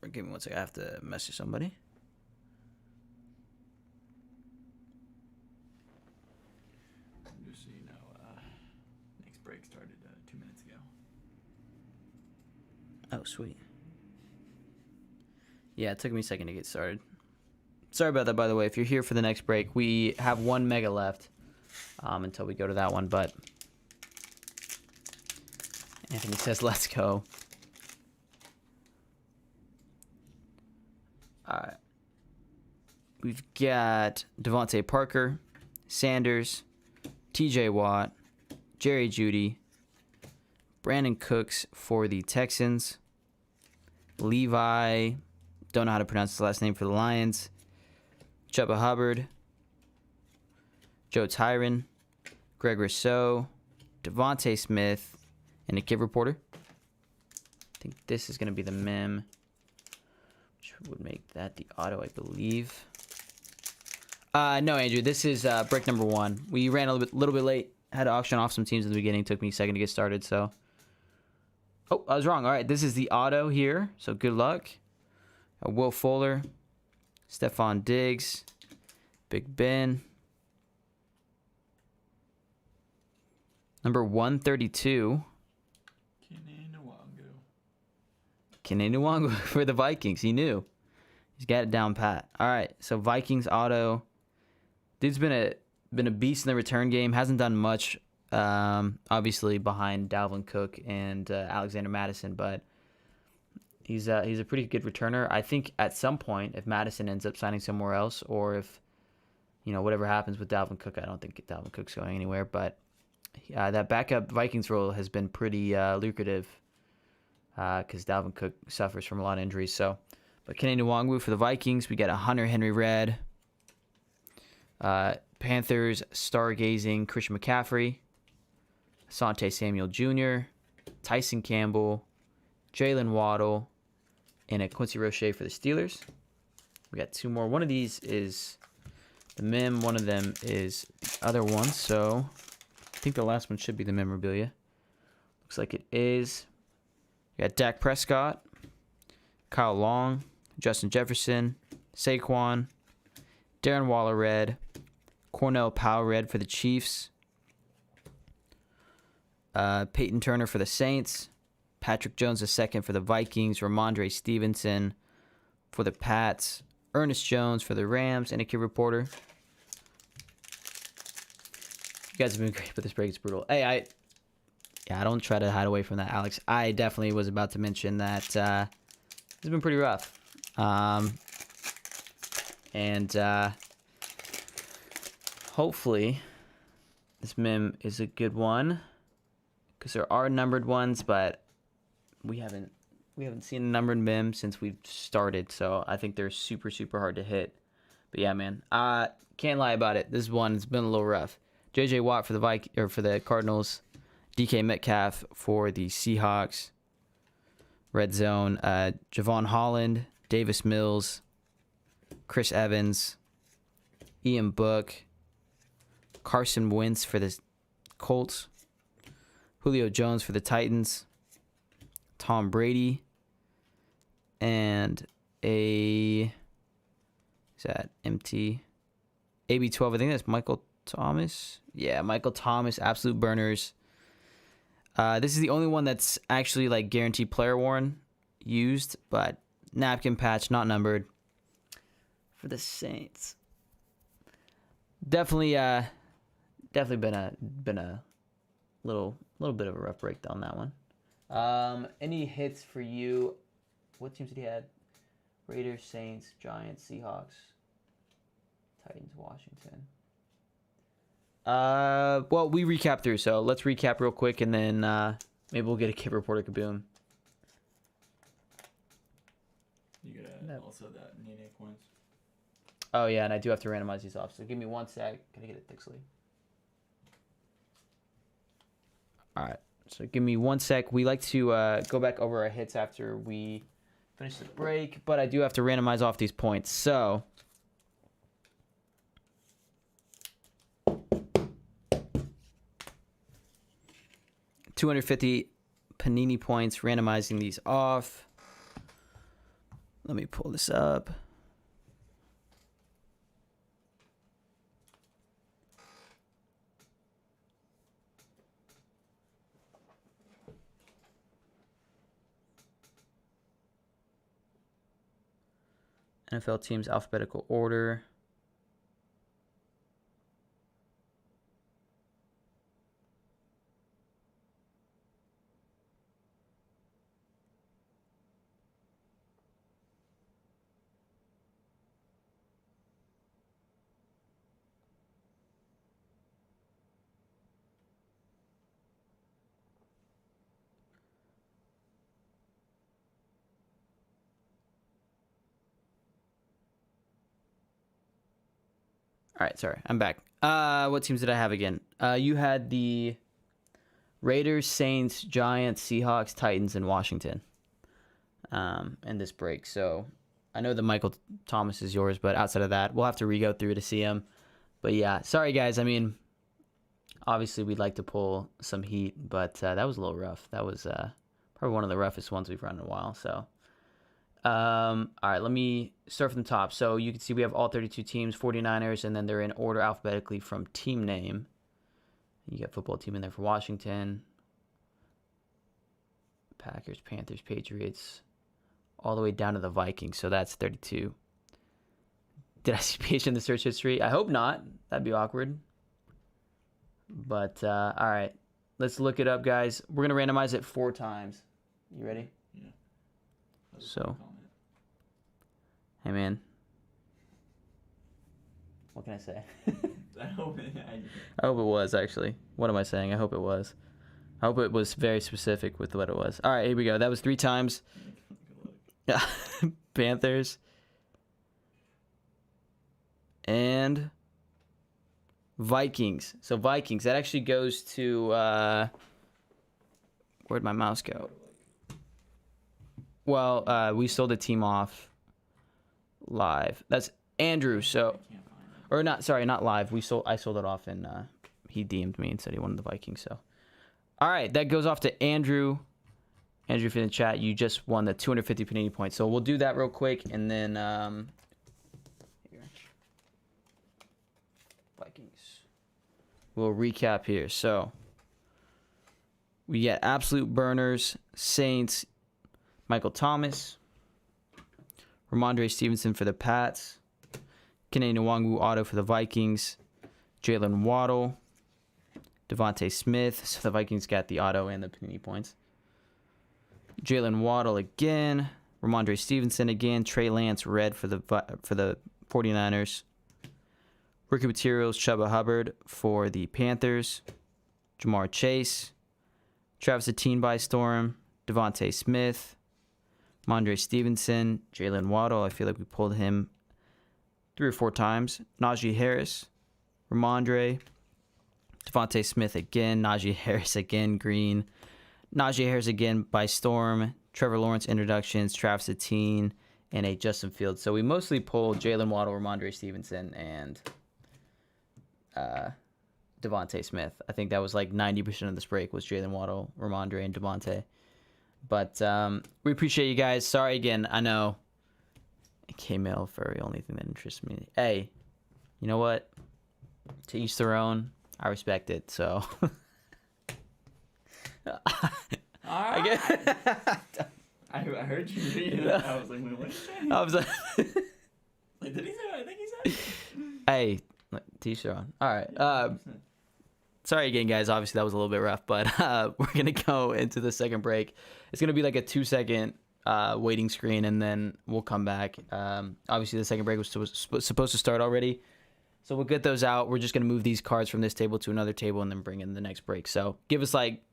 S1: Give me one second. I have to message somebody.
S2: Just so you know, next break started 2 minutes ago.
S1: Oh, sweet. Yeah, it took me a second to get started. Sorry about that, by the way. If you're here for the next break, we have 1 mega left until we go to that one. But Anthony says, let's go. All right. We've got Devontae Parker, Sanders, TJ Watt, Jerry Jeudy, Brandon Cooks for the Texans, Levi, don't know how to pronounce his last name, for the Lions, Chuba Hubbard, Joe Tyron, Greg Rousseau, Devontae Smith, and a Kid Reporter. I think this is going to be the mem, which would make that the auto, I believe. No, Andrew, this is break number 1. We ran a little bit late. Had to auction off some teams at the beginning. Took me a second to get started, so. Oh, I was wrong. All right, this is the auto here, so good luck. Will Fuller, Stephon Diggs, Big Ben. Number 132. Kene Nwangu for the Vikings. He knew. He's got it down pat. All right, so Vikings auto. Dude's been a beast in the return game. Hasn't done much, obviously behind Dalvin Cook and Alexander Mattison, but he's a pretty good returner. I think at some point, if Mattison ends up signing somewhere else, or if whatever happens with Dalvin Cook, I don't think Dalvin Cook's going anywhere. But that backup Vikings role has been pretty lucrative because Dalvin Cook suffers from a lot of injuries. So, but Kene Nwangu for the Vikings. We got a Hunter Henry red. Panthers stargazing Christian McCaffrey, Asante Samuel Jr., Tyson Campbell, Jaylen Waddle, and a Quincy Roche for the Steelers. We got 2 more. One of these is the mem. One of them is the other one. So think the last one should be the memorabilia. Looks like it is. We got Dak Prescott, Kyle Long, Justin Jefferson, Saquon, Darren Waller red, Cornell Powell red for the Chiefs, Peyton Turner for the Saints, Patrick Jones II for the Vikings, Ramondre Stevenson for the Pats, Ernest Jones for the Rams, and a kid reporter. You guys have been great, but this break is brutal. Hey, I don't try to hide away from that, Alex. I definitely was about to mention that it's been pretty rough. Hopefully this mem is a good one, because there are numbered ones, but we haven't seen a numbered mem since we've started, so I think they're super, super hard to hit. But yeah, man, can't lie about it. This one has been a little rough. JJ Watt for the Cardinals, DK Metcalf for the Seahawks, red zone, Javon Holland, Davis Mills, Chris Evans, Ian Book, Carson Wentz for the Colts, Julio Jones for the Titans, Tom Brady, and is that empty? AB12, I think that's Michael Thomas. Yeah, Michael Thomas, absolute burners. This is the only one that's actually like guaranteed player worn used, but napkin patch, not numbered, for the Saints. Definitely been a little bit of a rough break on that one. Any hits for you? What teams did he have? Raiders, Saints, Giants, Seahawks, Titans, Washington. Well, we recap through, so let's recap real quick, and then maybe we'll get a kid reporter kaboom.
S2: You got also that Nene points.
S1: Oh yeah, and I do have to randomize these off. So give me 1 sec. Can I get it Dixley? All right. So give me 1 sec. We like to go back over our hits after we finish the break, but I do have to randomize off these points. So 250 Panini points, randomizing these off. Let me pull this up. NFL teams alphabetical order. All right, sorry, I'm back. What teams did I have again? You had the Raiders, Saints, Giants, Seahawks, Titans, and Washington in this break. So I know that Michael Thomas is yours, but outside of that, we'll have to re-go through to see him. But yeah, sorry guys. I mean, obviously we'd like to pull some heat, but that was a little rough. That was probably one of the roughest ones we've run in a while. So. All right, let me start from the top. So you can see we have all 32 teams, 49ers, and then they're in order alphabetically from team name. You got football team in there for Washington, Packers, Panthers, Patriots, all the way down to the Vikings. So that's 32. Did I see PH in the search history? I hope not. That'd be awkward. But, all right, let's look it up, guys. We're going to randomize it 4 times. You ready?
S2: Yeah.
S1: So. Hey, man. What can I say?
S2: I hope
S1: it was, actually. What am I saying? I hope it was. I hope it was very specific with what it was. All right, here we go. That was 3 times. Panthers. And Vikings. So Vikings. That actually goes to... where'd my mouse go? Well, we sold the team off live. That's Andrew. So, or not? Sorry, not live. I sold it off in he DM'd me and said he wanted the Vikings. So, all right, that goes off to Andrew. Andrew, if you're in the chat, you just won the 250 Panini points. So we'll do that real quick, and then here. Vikings. We'll recap here. So we get absolute burners, Saints, Michael Thomas, Ramondre Stevenson for the Pats, Kene Nwangu auto for the Vikings, Jalen Waddle, Devontae Smith. So the Vikings got the auto and the Panini points. Jalen Waddle again, Ramondre Stevenson again, Trey Lance red for the 49ers, Rookie Materials Chuba Hubbard for the Panthers, Jamar Chase, Travis Etienne by Storm, Devontae Smith, Ramondre Stevenson, Jalen Waddle. I feel like we pulled him 3 or 4 times. Najee Harris, Ramondre, Devontae Smith again, Najee Harris again, green. Najee Harris again by Storm, Trevor Lawrence introductions, Travis Etienne, and a Justin Fields. So we mostly pulled Jalen Waddle, Ramondre Stevenson, and Devontae Smith. I think that was like 90% of this break was Jalen Waddle, Ramondre, and Devontae. But we appreciate you guys. Sorry again. I know K-Mail for the only thing that interests me. Hey, you know what? To each their own. I respect it. So.
S2: I heard you read it. I was like, wait, what did he say?
S1: I was like,
S2: Like, did he say what I think he said?
S1: hey, t-shirt on. All right. Sorry again, guys. Obviously, that was a little bit rough, but we're going to go into the second break. It's going to be like a 2-second waiting screen, and then we'll come back. Obviously, the second break was supposed to start already. So we'll get those out. We're just going to move these cards from this table to another table and then bring in the next break. So give us like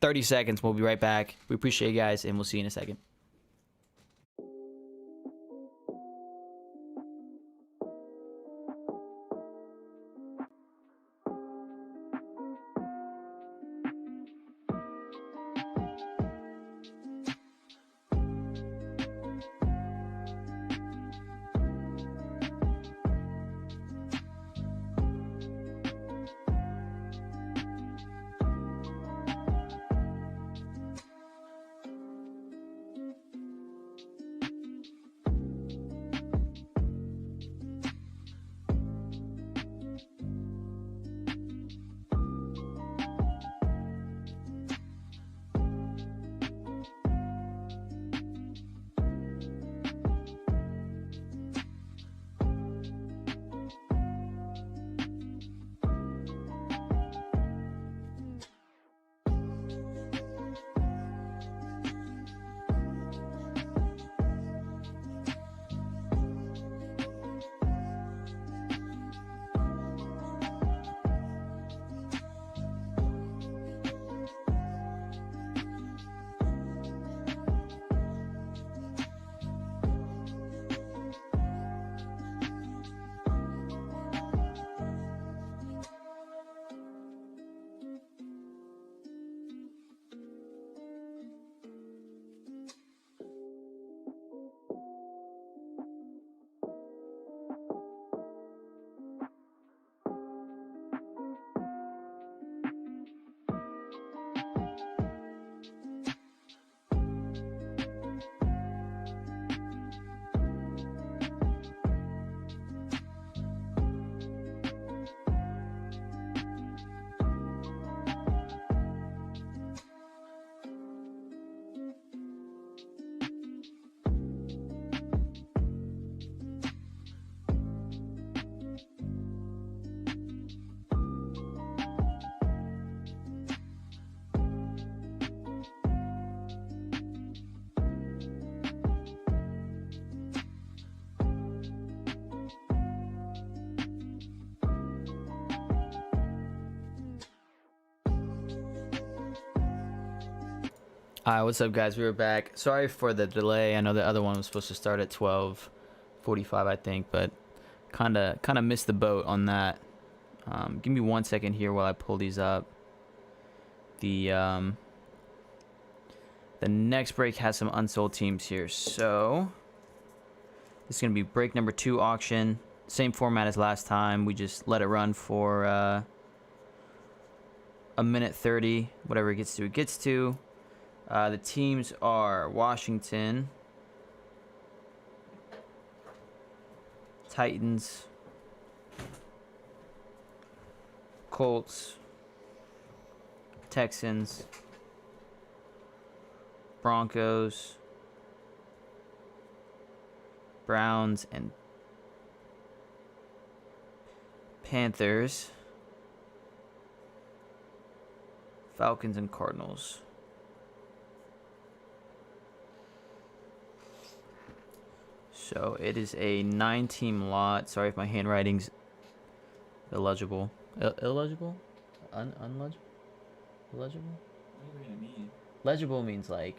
S1: 30 seconds. We'll be right back. We appreciate you guys, and we'll see you in a second. Alright, what's up, guys? We were back. Sorry for the delay. I know the other one was supposed to start at 12:45, I think, but kind of missed the boat on that. Give me 1 second here while I pull these up. The next break has some unsold teams here, so this is gonna be break number 2 auction. Same format as last time. We just let it run for a minute 30. Whatever it gets to, it gets to. The teams are Washington, Titans, Colts, Texans, Broncos, Browns, and Panthers, Falcons, and Cardinals. So it is a 9-team lot. Sorry if my handwriting's illegible. Illegible? Unlegible? Illegible?
S2: What do you mean?
S1: Legible means like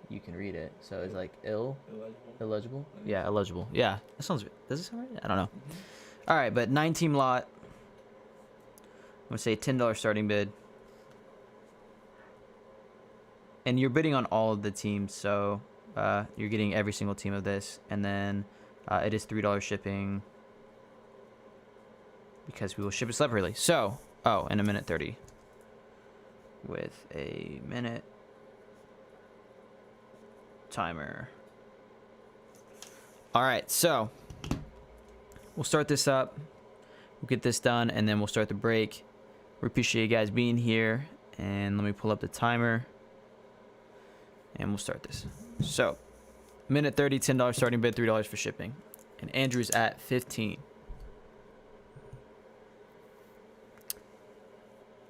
S1: you can read it. So it's like
S2: Illegible?
S1: illegible? Yeah, illegible. Yeah. That sounds, does it sound right? I don't know.
S2: Mm-hmm.
S1: All right, but 9-team lot. I'm going to say $10 starting bid. And you're bidding on all of the teams, so you're getting every single team of this. And then it is $3 shipping because we will ship it separately. So, in a minute 30. With a minute timer. All right, so we'll start this up. We'll get this done, and then we'll start the break. We appreciate you guys being here. And let me pull up the timer. And we'll start this. So, minute 30, $10 starting bid, $3 for shipping. And Andrew's at 15.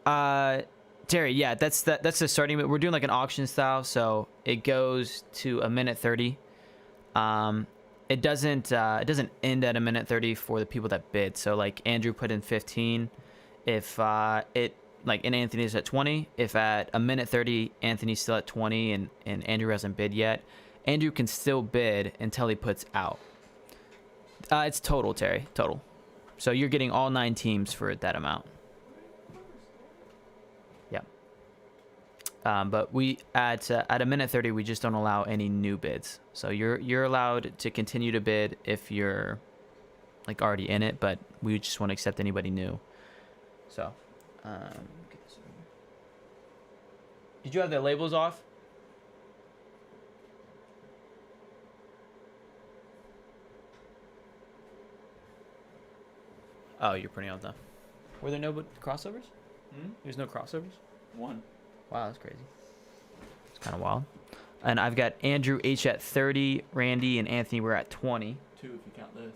S1: Terry, yeah, that's the starting bid. We're doing like an auction style, so it goes to a minute 30. It doesn't end at a minute 30 for the people that bid. So like Andrew put in 15. If and Anthony's at 20. If at a minute 30, Anthony's still at 20 and Andrew hasn't bid yet, Andrew can still bid until he puts out. It's total, Terry, total. So you're getting all 9 teams for that amount. Yeah. But we at a minute 30, we just don't allow any new bids. So you're allowed to continue to bid if you're like already in it, but we just want to accept anybody new. So. Get this over here. Did you have the labels off? Oh, you're printing out them. Were there no crossovers? There's no crossovers?
S2: One.
S1: Wow, that's crazy. It's kind of wild. And I've got Andrew H at 30, Randy and Anthony were at 20.
S2: 2 if you count this.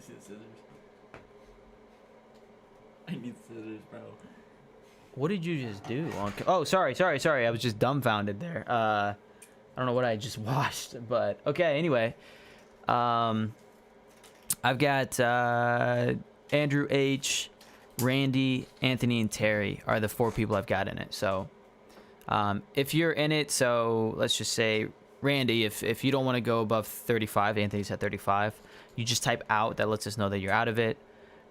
S2: Scissors. I need scissors, bro.
S1: What did you just do? Oh, sorry. I was just dumbfounded there. I don't know what I just watched, but okay. Anyway, I've got Andrew H, Randy, Anthony, and Terry are the 4 people I've got in it. So, if you're in it, so let's just say Randy, if you don't want to go above 35, Anthony's at 35. You just type out. That lets us know that you're out of it,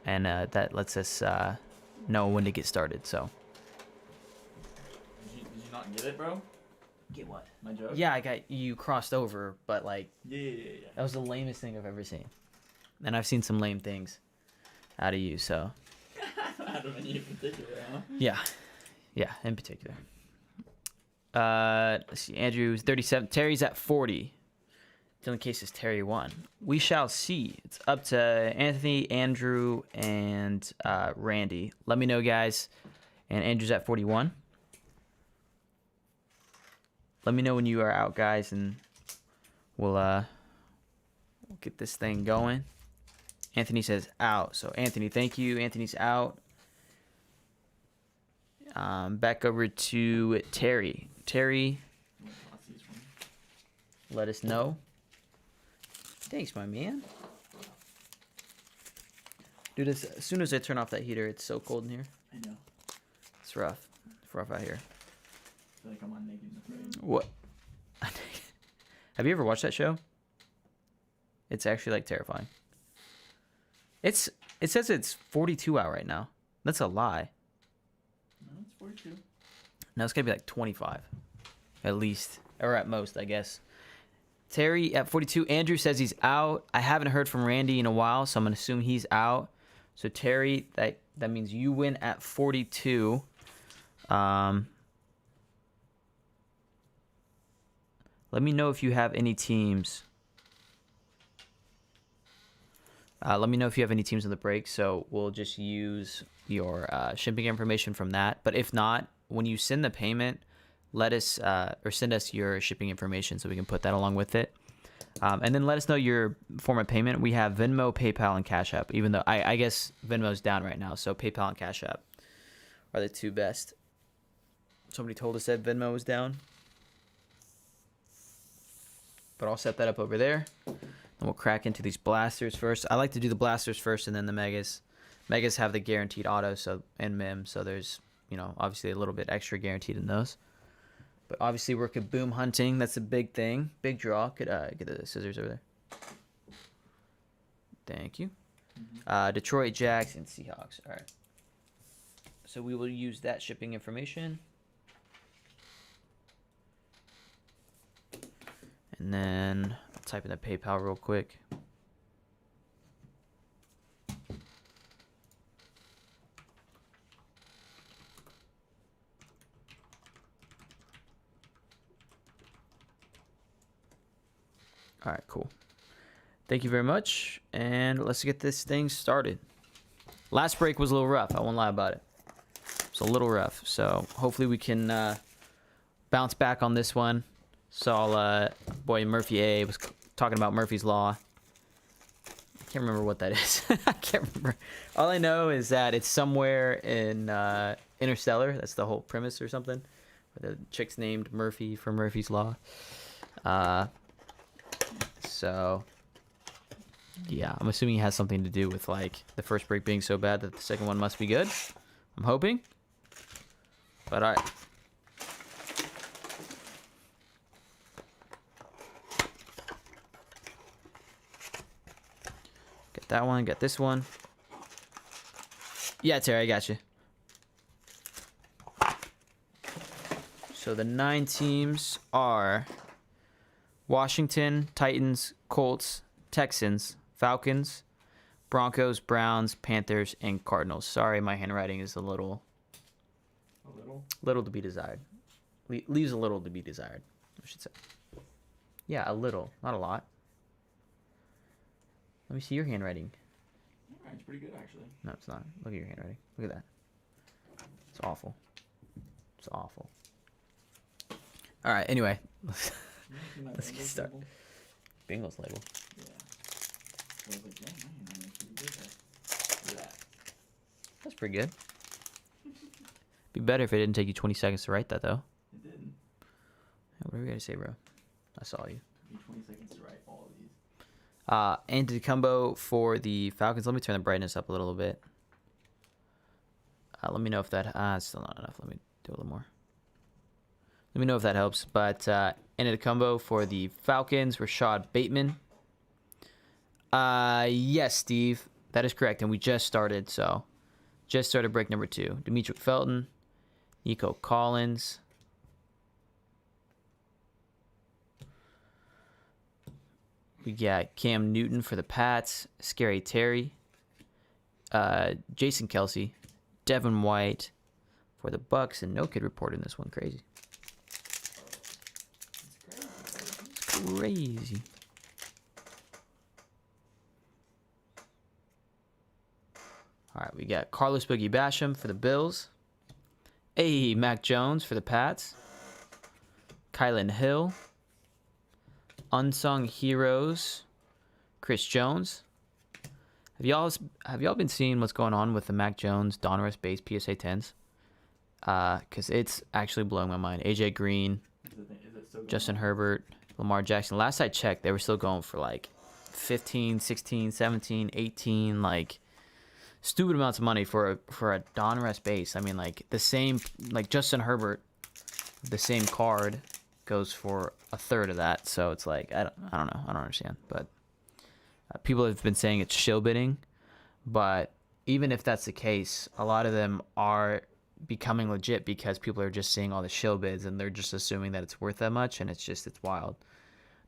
S1: and that lets us know when to get started. So.
S2: Did you not get it, bro?
S1: Get what?
S2: My joke?
S1: Yeah, I got you crossed over, but like.
S2: Yeah.
S1: That was the lamest thing I've ever seen, and I've seen some lame things out of you. So.
S2: Out of any in particular, huh?
S1: Yeah, in particular. Let's see. Andrew's 37. Terry's at 40. Still in case it's Terry won. We shall see. It's up to Anthony, Andrew, and Randy. Let me know, guys. And Andrew's at 41. Let me know when you are out, guys, and we'll get this thing going. Anthony says out. So, Anthony, thank you. Anthony's out. Back over to Terry. Terry, let us know. Thanks, my man. Dude, as soon as I turn off that heater, it's so cold in here.
S2: I know.
S1: It's rough. It's rough out here.
S2: I feel like I'm on Naked and Afraid.
S1: What? Have you ever watched that show? It's actually like terrifying. It says it's 42 out right now. That's a lie.
S2: No, it's 42.
S1: No, it's gonna be like 25, at least, or at most, I guess. Terry at 42. Andrew says he's out. I haven't heard from Randy in a while, so I'm going to assume he's out. So, Terry, that means you win at 42. Let me know if you have any teams. Let me know if you have any teams on the break, so we'll just use your shipping information from that. But if not, when you send the payment, let us or send us your shipping information so we can put that along with it. And then let us know your form of payment. We have Venmo, PayPal, and Cash App, even though I guess Venmo's down right now, so PayPal and Cash App are the two best. Somebody told us that Venmo was down. But I'll set that up over there. And we'll crack into these blasters first. I like to do the blasters first and then the megas. Megas have the guaranteed auto and mim, so there's, obviously a little bit extra guaranteed in those. But obviously we're kaboom hunting. That's a big thing. Big draw. Could get the scissors over there. Thank you. Detroit, Jags, and Seahawks. All right. So we will use that shipping information. And then I'll type in the PayPal real quick. All right, cool. Thank you very much. And let's get this thing started. Last break was a little rough. I won't lie about it. It's a little rough. So hopefully we can bounce back on this one. Saw boy Murphy A was talking about Murphy's Law. I can't remember what that is. I can't remember. All I know is that it's somewhere in Interstellar. That's the whole premise or something. The chick's named Murphy for Murphy's Law. So yeah, I'm assuming it has something to do with like the first break being so bad that the second one must be good. I'm hoping. But all right. Get that one, get this one. Yeah, Terry, I got you. So the 9 teams are Washington, Titans, Colts, Texans, Falcons, Broncos, Browns, Panthers, and Cardinals. Sorry, my handwriting is a little to be desired. Leaves a little to be desired, I should say. Yeah, a little, not a lot. Let me see your handwriting.
S2: It's pretty good, actually.
S1: No, it's not. Look at your handwriting. Look at that. It's awful. It's awful. All right, anyway. Let's get started. Bengals label.
S2: Yeah. So I was like, dang, my handwriting's pretty good there. Look at that.
S1: That's pretty good. Be better if it didn't take you 20 seconds to write that, though.
S2: It didn't.
S1: What do we got to say, bro? I saw you.
S2: It took me 20 seconds to write all of these.
S1: And Dicumbo for the Falcons. Let me turn the brightness up a little bit. Let me know if that... it's still not enough. Let me do a little more. Let me know if that helps. But Dicumbo for the Falcons. Rashad Bateman. Yes, Steve. That is correct. And we just started, so... Just started break number 2. Demetric Felton. Nico Collins. We got Cam Newton for the Pats, Scary Terry, Jason Kelsey, Devin White for the Bucks, and no kid report in this one. Crazy. It's crazy. All right, we got Carlos Boogie Basham for the Bills. Hey, Mac Jones for the Pats. Kylan Hill. Unsung Heroes, Chris Jones. Have y'all been seeing what's going on with the Mac Jones Donruss base PSA 10s? Because it's actually blowing my mind. AJ Green, Justin Herbert, Lamar Jackson. Last I checked, they were still going for like 15, 16, 17, 18, like stupid amounts of money for a Donruss base. I mean, like the same, like Justin Herbert, the same card goes for a third of that. So it's like I don't know. I don't understand. But people have been saying it's shill bidding, but even if that's the case, a lot of them are becoming legit because people are just seeing all the shill bids and they're just assuming that it's worth that much, and it's wild.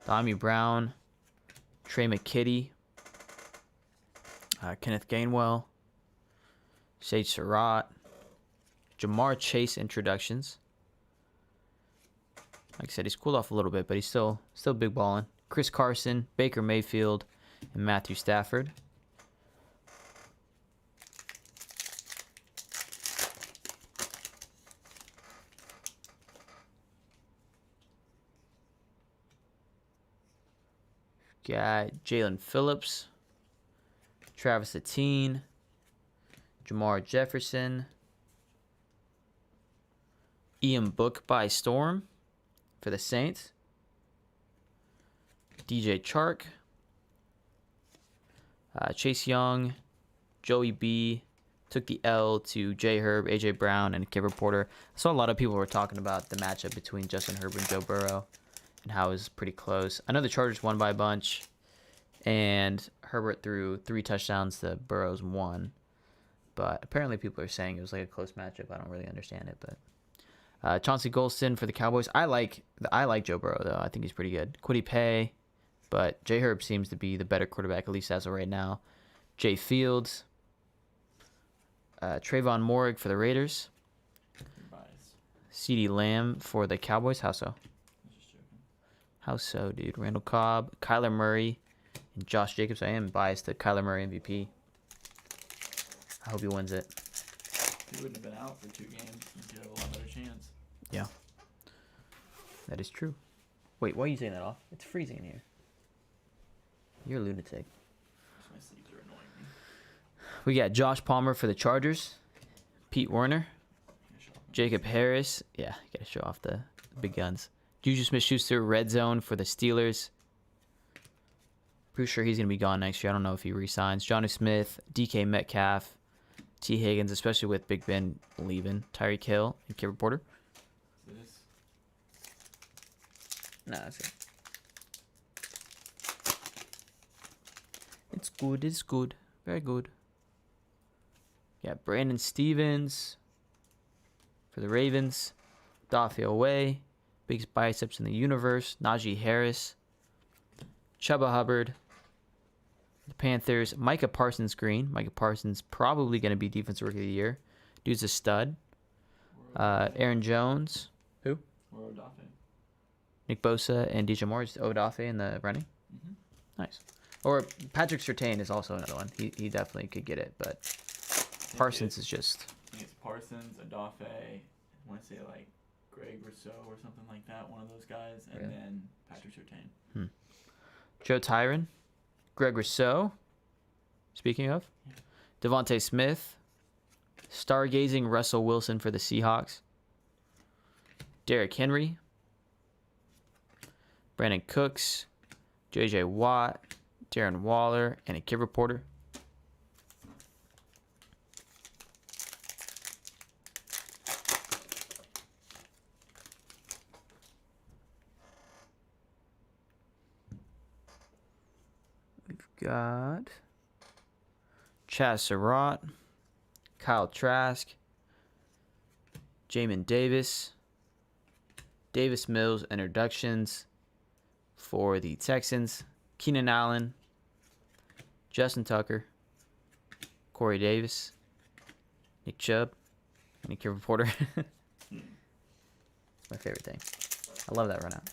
S1: Dami Brown, Trey McKitty, Kenneth Gainwell, Sage Surratt, Jamar Chase introductions. Like I said, he's cooled off a little bit, but he's still big balling. Chris Carson, Baker Mayfield, and Matthew Stafford. Got Jaylen Phillips, Travis Etienne, Jamar Jefferson, Ian Book by Storm for the Saints, DJ Chark, Chase Young, Joey B. Took the L to J Herb, AJ Brown, and Kevin Porter. I saw a lot of people were talking about the matchup between Justin Herbert and Joe Burrow and how it was pretty close. I know the Chargers won by a bunch, and Herbert threw 3 touchdowns to Burrow's 1. But apparently people are saying it was like a close matchup. I don't really understand it, but Chauncey Golston for the Cowboys. I like Joe Burrow though. I think he's pretty good. Kwity Paye, but J Herb seems to be the better quarterback, at least as of right now. Jay Fields, Trayvon Morrig for the Raiders. CeeDee Lamb for the Cowboys. How so? How so, dude? Randall Cobb, Kyler Murray, and Josh Jacobs. I am biased to Kyler Murray MVP. I hope he wins it.
S2: He wouldn't have been out for 2 games. He'd have a lot better chance.
S1: Yeah. That is true. Wait, why are you saying that off? It's freezing in here. You're a lunatic.
S2: My sleeves are annoying me.
S1: We got Josh Palmer for the Chargers. Pete Werner. Jacob Harris. Yeah, you got to show off the big guns. Juju Smith-Schuster, red zone for the Steelers. Pretty sure he's going to be gone next year. I don't know if he re-signs. Johnny Smith, DK Metcalf, T. Higgins, especially with Big Ben leaving. Tyreek Hill and Kevin Porter.
S2: This.
S1: No, that's it. It's good. It's good. Very good. Yeah, Brandon Stevens for the Ravens. Dafiel Way. Biggest biceps in the universe. Najee Harris. Chuba Hubbard. The Panthers. Micah Parsons Green. Micah Parsons probably going to be Defensive Rookie of the Year. Dude's a stud. Aaron Jones. Who?
S2: Or Odafe.
S1: Nick Bosa and DJ Moore. Just Odafe in the running.
S2: Mm-hmm.
S1: Nice. Or Patrick Surtain is also another one. He definitely could get it, but Parsons is just...
S2: I think it's Parsons, Odafe, I want to say like Greg Rousseau or something like that, one of those guys, and then Patrick Surtain.
S1: Joe Tyron, Greg Rousseau, speaking of, Devontae Smith, stargazing Russell Wilson for the Seahawks, Derrick Henry, Brandon Cooks, J.J. Watt, Darren Waller, and a kid reporter. We've got Chaz Surratt, Kyle Trask, Jamin Davis, Davis Mills introductions for the Texans, Keenan Allen, Justin Tucker, Corey Davis, Nick Chubb, and a kid reporter. It's my favorite thing. I love that run out.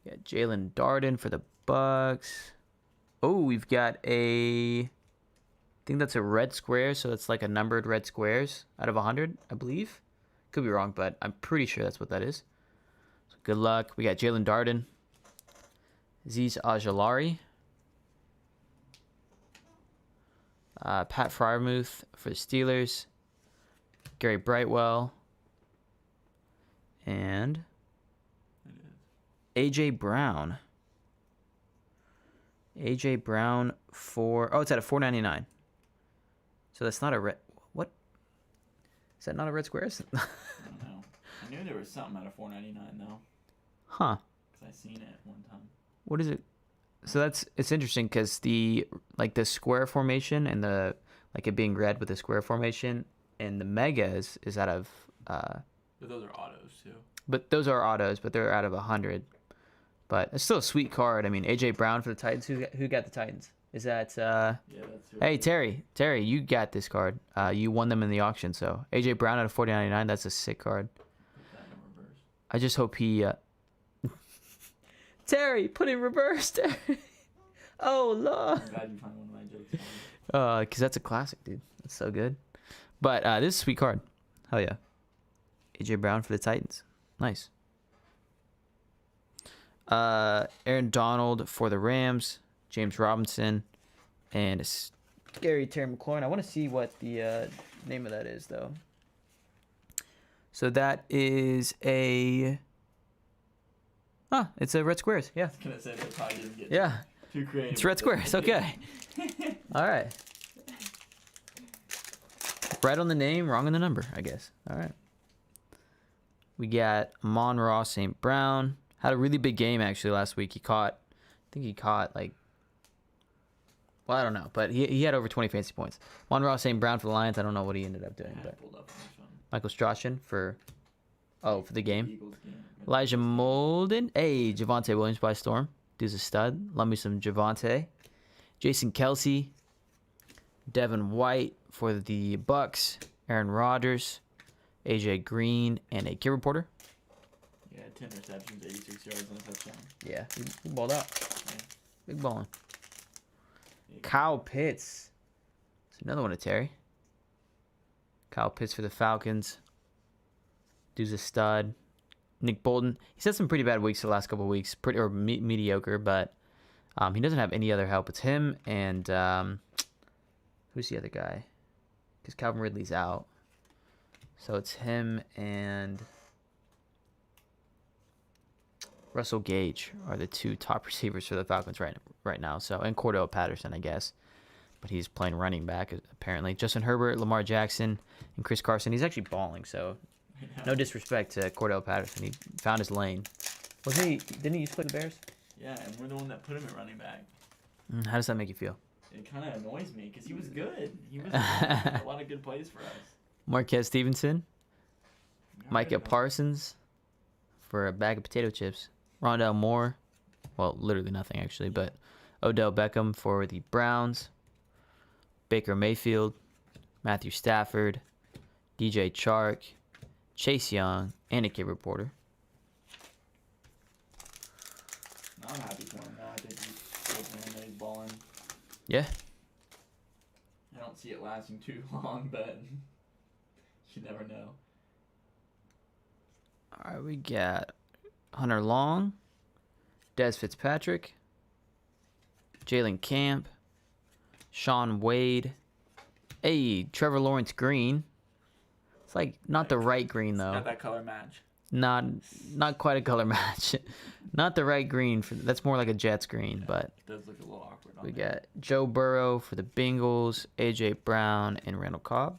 S1: Got Jalen Darden for the Bucks. Oh, we've got I think that's a red square, so it's like a numbered red squares out of 100, I believe. Could be wrong, but I'm pretty sure that's what that is. So good luck. We got Jalen Darden, Azeez Ojulari, Pat Freiermuth for the Steelers, Gary Brightwell, and AJ Brown. AJ Brown for... Oh, it's at a $4.99. So that's not a red... What? Is that not a red square?
S2: I don't know. I knew there was something at a $4.99 though.
S1: Huh.
S2: Because I seen it one time.
S1: What is it? So it's interesting because the square formation and the it being red with the square formation and the mega is out of
S2: But those are autos too.
S1: But those are autos, but they're out of 100. But it's still a sweet card. I mean, A.J. Brown for the Titans. Who got the Titans? Is that...
S2: Yeah, that's who.
S1: Hey, Terry, you got this card. You won them in the auction, so... A.J. Brown out of 40.99, that's a sick card.
S2: Put that in reverse.
S1: I just hope he... Terry, put in reverse, Terry. Oh, Lord.
S2: I'm glad you find one of my jokes funny.
S1: Because that's a classic, dude. That's so good. But this is a sweet card. Hell yeah. A.J. Brown for the Titans. Nice. Aaron Donald for the Rams. James Robinson. And a scary Terry McLaurin. I want to see what the name of that is, though. So that is a... it's a Red Squares. Yeah.
S2: I was gonna say that probably didn't get
S1: Yeah.
S2: too creative.
S1: It's Red Squares. Okay. All right. Right on the name, wrong on the number, I guess. All right. We got Amon-Ra St. Brown. Had a really big game, actually, last week. I think he caught, like... Well, I don't know, but he had over 20 fantasy points. Amon-Ra St. Brown for the Lions. I don't know what he ended up doing. But
S2: Pulled up on this one.
S1: Michael Strachan for the game.
S2: Eagles game.
S1: Elijah Molden. Hey, Javonte Williams by storm. Dude's a stud. Love me some Javonte. Jason Kelsey. Devin White for the Bucks. Aaron Rodgers. AJ Green. And a kid reporter.
S2: Yeah, 10 receptions, 86 yards, and a touchdown.
S1: Yeah, he balled out.
S2: Yeah.
S1: Big balling.
S2: Yeah.
S1: Kyle Pitts. It's another one of Terry. Kyle Pitts for the Falcons. Dude's a stud. Nick Bolton. He's had some pretty bad weeks the last couple of weeks. Mediocre, but he doesn't have any other help. It's him and who's the other guy? Because Calvin Ridley's out. So it's him and Russell Gage are the two top receivers for the Falcons right now. So and Cordell Patterson, I guess. But he's playing running back, apparently. Justin Herbert, Lamar Jackson, and Chris Carson. He's actually balling, so no disrespect to Cordell Patterson. He found his lane. Didn't he used to play the Bears?
S2: Yeah, and we're the one that put him at running back.
S1: How does that make you feel?
S2: It kind of annoys me because he was good. He was a lot of good plays for us.
S1: Marquez Stevenson, Micah
S2: Good.
S1: Parsons for a bag of potato chips. Rondell Moore, well, literally nothing actually, but Odell Beckham for the Browns. Baker Mayfield, Matthew Stafford, DJ Chark, Chase Young, and a kid reporter.
S2: I'm happy for him now. I think he's balling.
S1: Yeah.
S2: I don't see it lasting too long, but you never know.
S1: All right, we got Hunter Long, Des Fitzpatrick, Jalen Camp, Sean Wade, Trevor Lawrence Green. It's like not the right green though.
S2: Not that color match.
S1: Not quite a color match. Not the right green that's more like a Jets green, but
S2: It does look a little awkward on
S1: we
S2: there.
S1: got Joe Burrow for the Bengals, AJ Brown, and Randall Cobb.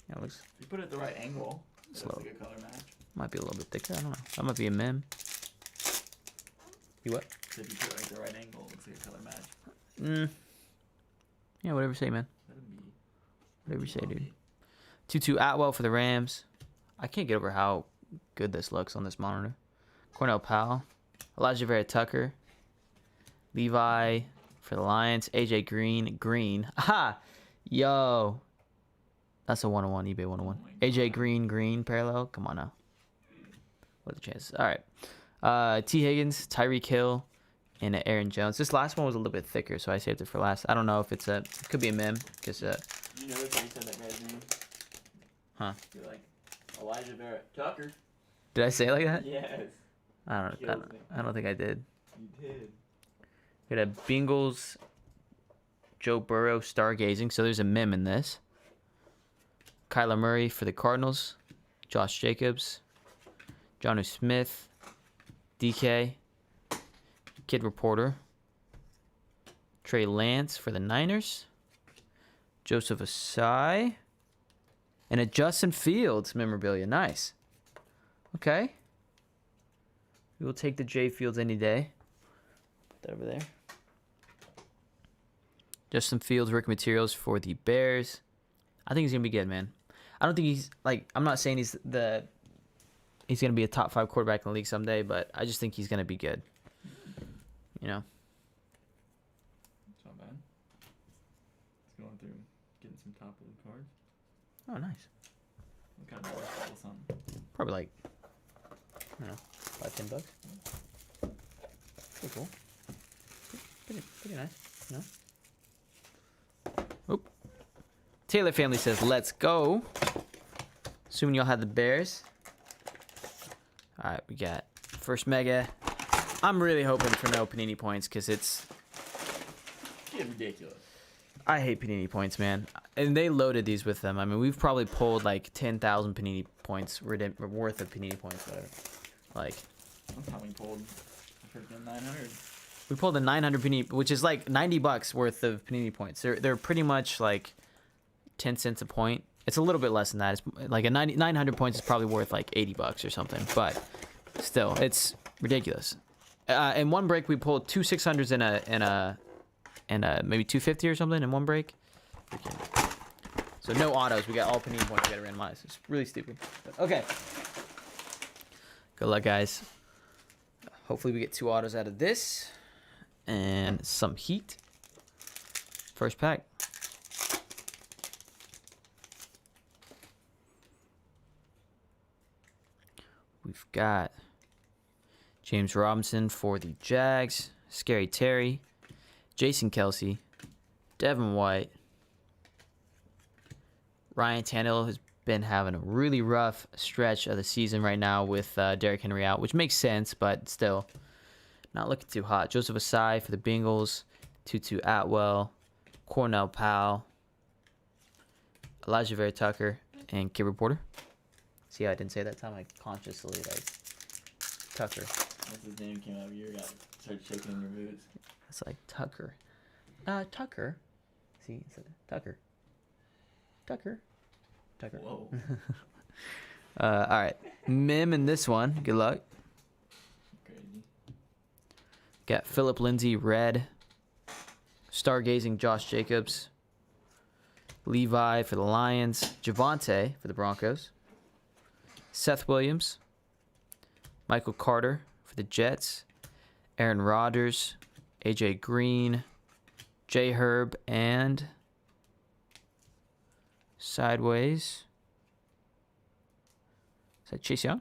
S1: Yeah, it looks
S2: If you put it at the right angle, it
S1: Slow.
S2: looks like a color match.
S1: might be a little bit thicker. I don't know. That might be a mem. You what?
S2: So if you put it at the right angle, it looks like a color match.
S1: Yeah, whatever you say, man.
S2: That'd be
S1: Whatever you say, dude.
S2: lumpy.
S1: Tutu Atwell for the Rams. I can't get over how good this looks on this monitor. Cornell Powell. Elijah Vera Tucker. Levi for the Lions. AJ Green. Aha! Yo. That's a 101, eBay 101.
S2: Oh my
S1: AJ
S2: God.
S1: Green parallel. Come on now. What are the chances? All right. T. Higgins, Tyreek Hill, and Aaron Jones. This last one was a little bit thicker, so I saved it for last. I don't know if it could be a mem, because
S2: You notice when you said that guy's name?
S1: Huh?
S2: You're like, Elijah Vera Tucker.
S1: did I say it like that?
S2: Yes,
S1: I don't think I did.
S2: you did.
S1: We had a Bengals, Joe Burrow stargazing, so there's a mem in this. Kyler Murray for the Cardinals, Josh Jacobs, Jonnu Smith, DK, Kid Reporter, Trey Lance for the Niners, Joseph Asai, and a Justin Fields memorabilia. Nice. Okay. We will take the J Fields any day. Put that over there. Justin Fields rookie materials for the Bears. I think he's going to be good, man. I don't think he's, like, I'm not saying he's the he's going to be a top 5 quarterback in the league someday, but I just think he's going to be good. You know?
S2: It's not bad. It's going through, getting some top load cards.
S1: Oh, nice.
S2: What kind of box is something?
S1: Probably like, I don't know, $5-10. Pretty cool. Pretty nice. No? Oop. Taylor family says, let's go. Assuming y'all had the Bears. All right, we got first mega. I'm really hoping for no Panini points because it's...
S2: Get ridiculous.
S1: I hate Panini points, man. And they loaded these with them. I mean, we've probably pulled like 10,000 Panini points worth of Panini points, whatever. Like...
S2: One time we pulled a freaking 900.
S1: We pulled a 900 Panini, which is like $90 worth of Panini points. They're pretty much like 10 cents a point. It's a little bit less than that. It's like 900 points is probably worth like $80 or something. But still, it's ridiculous. In one break, we pulled 2 600s and maybe 250 or something in one break. So no autos. We got all Panini points. We got to randomize. It's really stupid. But okay. Good luck, guys. Hopefully we get 2 autos out of this. And some heat. First pack. We've got James Robinson for the Jags, Scary Terry, Jason Kelsey, Devin White. Ryan Tannehill has been having a really rough stretch of the season right now with Derrick Henry out, which makes sense, but still not looking too hot. Joseph Asai for the Bengals, Tutu Atwell, Cornell Powell, Elijah Vera Tucker, and Kibber Porter. See how I didn't say that time? I consciously, like, Tucker.
S2: Once his name came out, you started shaking in your boots.
S1: It's like Tucker. Tucker. See, it's Tucker. Tucker.
S2: Whoa.
S1: All right. Mim in this one. Good luck.
S2: Crazy.
S1: Got Philip Lindsay, red. Stargazing Josh Jacobs. Levi for the Lions. Javonte for the Broncos. Seth Williams. Michael Carter for the Jets. Aaron Rodgers. AJ Green. J Herb and sideways. Is that Chase Young?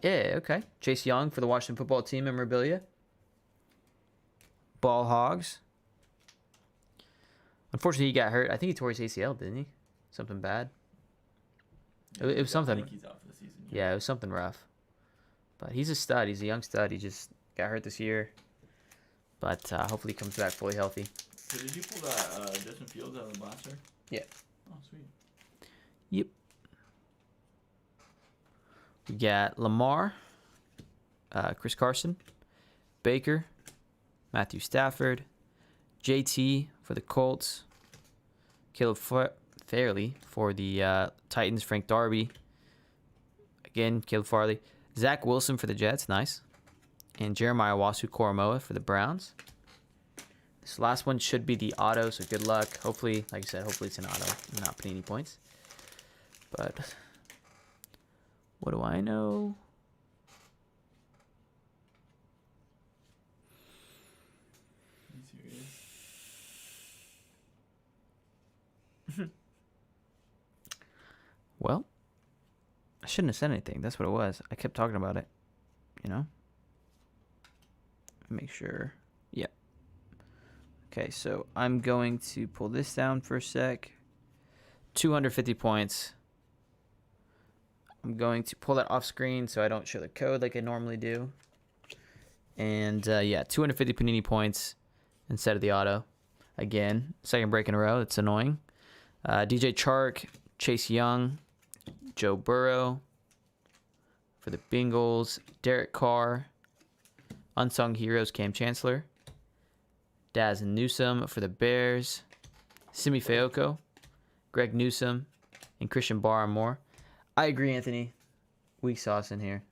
S1: Yeah, okay. Chase Young for the Washington football team memorabilia. Ball Hogs. Unfortunately, he got hurt. I think he tore his ACL, didn't he? Something bad. It was something.
S2: I think he's out for the season.
S1: Yeah, it was something rough. But he's a stud. He's a young stud. He just got hurt this year. But hopefully he comes back fully healthy.
S2: So did you pull that Justin Fields out of the blaster?
S1: Yeah.
S2: Oh, sweet.
S1: Yep. We got Lamar, Chris Carson, Baker, Matthew Stafford, JT for the Colts, Caleb Farley for the Titans, Frank Darby, again, Caleb Farley, Zach Wilson for the Jets, nice, and Jeremiah Wasu-Koromoa for the Browns. This last one should be the auto, so good luck. Hopefully, like I said, hopefully it's an auto, not Panini points. But what do I know?
S2: Are you serious?
S1: Well, I shouldn't have said anything. That's what it was. I kept talking about it, you know? Make sure. Yeah. Okay, so I'm going to pull this down for a sec. 250 points. I'm going to pull that off screen so I don't show the code like I normally do. And yeah, 250 Panini points instead of the auto. Again, second break in a row. That's annoying. DJ Chark, Chase Young, Joe Burrow for the Bengals, Derek Carr, Unsung Heroes, Cam Chancellor, Daz Newsome for the Bears, Simi Fehoko, Greg Newsome, and Christian Barmore. I agree, Anthony. Weak sauce in here.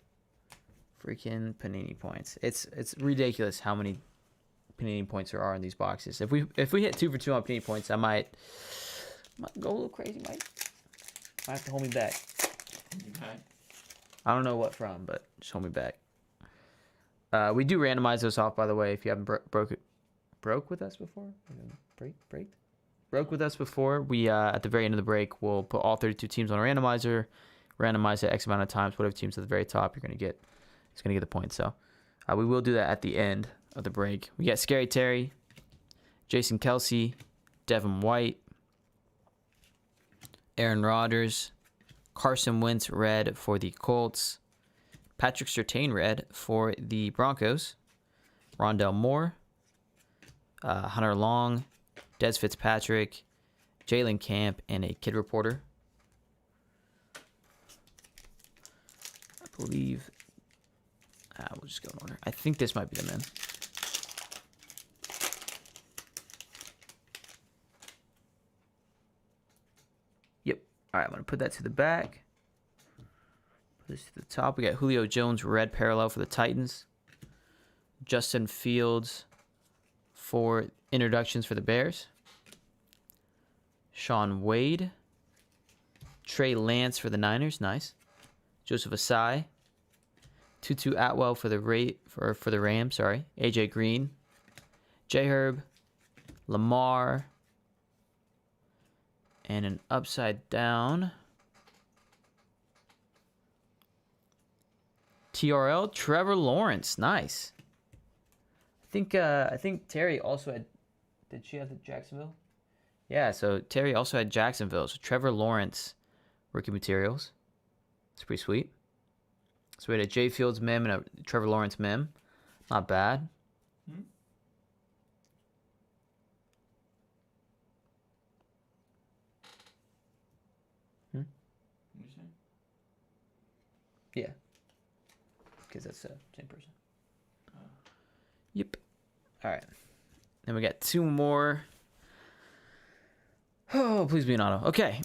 S1: Freaking Panini points. It's ridiculous how many Panini points there are in these boxes. If we hit 2 for 2 on Panini points, I might go a little crazy. Might have to hold me back.
S2: You back?
S1: I don't know what from, but just hold me back. We do randomize those off, by the way, if you haven't broke with us before. Broke with us before. We at the very end of the break, we'll put all 32 teams on a randomizer, randomize it X amount of times. Whatever team's at the very top, you're gonna get. It's gonna get the point. So we will do that at the end of the break. We got Scary Terry, Jason Kelsey, Devin White, Aaron Rodgers, Carson Wentz red for the Colts, Patrick Surtain red for the Broncos, Rondell Moore, Hunter Long, Des Fitzpatrick, Jalen Camp, and a kid reporter. I believe. We'll just go in order. I think this might be the men. Yep. All right, I'm going to put that to the back. Put this to the top. We got Julio Jones, red parallel for the Titans. Justin Fields for introductions for the Bears. Sean Wade. Trey Lance for the Niners. Nice. Joseph Asai. Tutu Atwell for the Rams. Sorry. AJ Green. J Herb. Lamar. And an upside down TRL Trevor Lawrence. Nice. I think Terry also had. Did she have the Jacksonville? Yeah. So Terry also had Jacksonville. So Trevor Lawrence rookie materials. It's pretty sweet. So we had a Jay Fields mem and a Trevor Lawrence mem. Not bad.
S2: Hmm?
S1: Hmm?
S2: What you say?
S1: Yeah. Because that's the same person. Yep. All right. Then we got two more. Oh, please be an auto. Okay.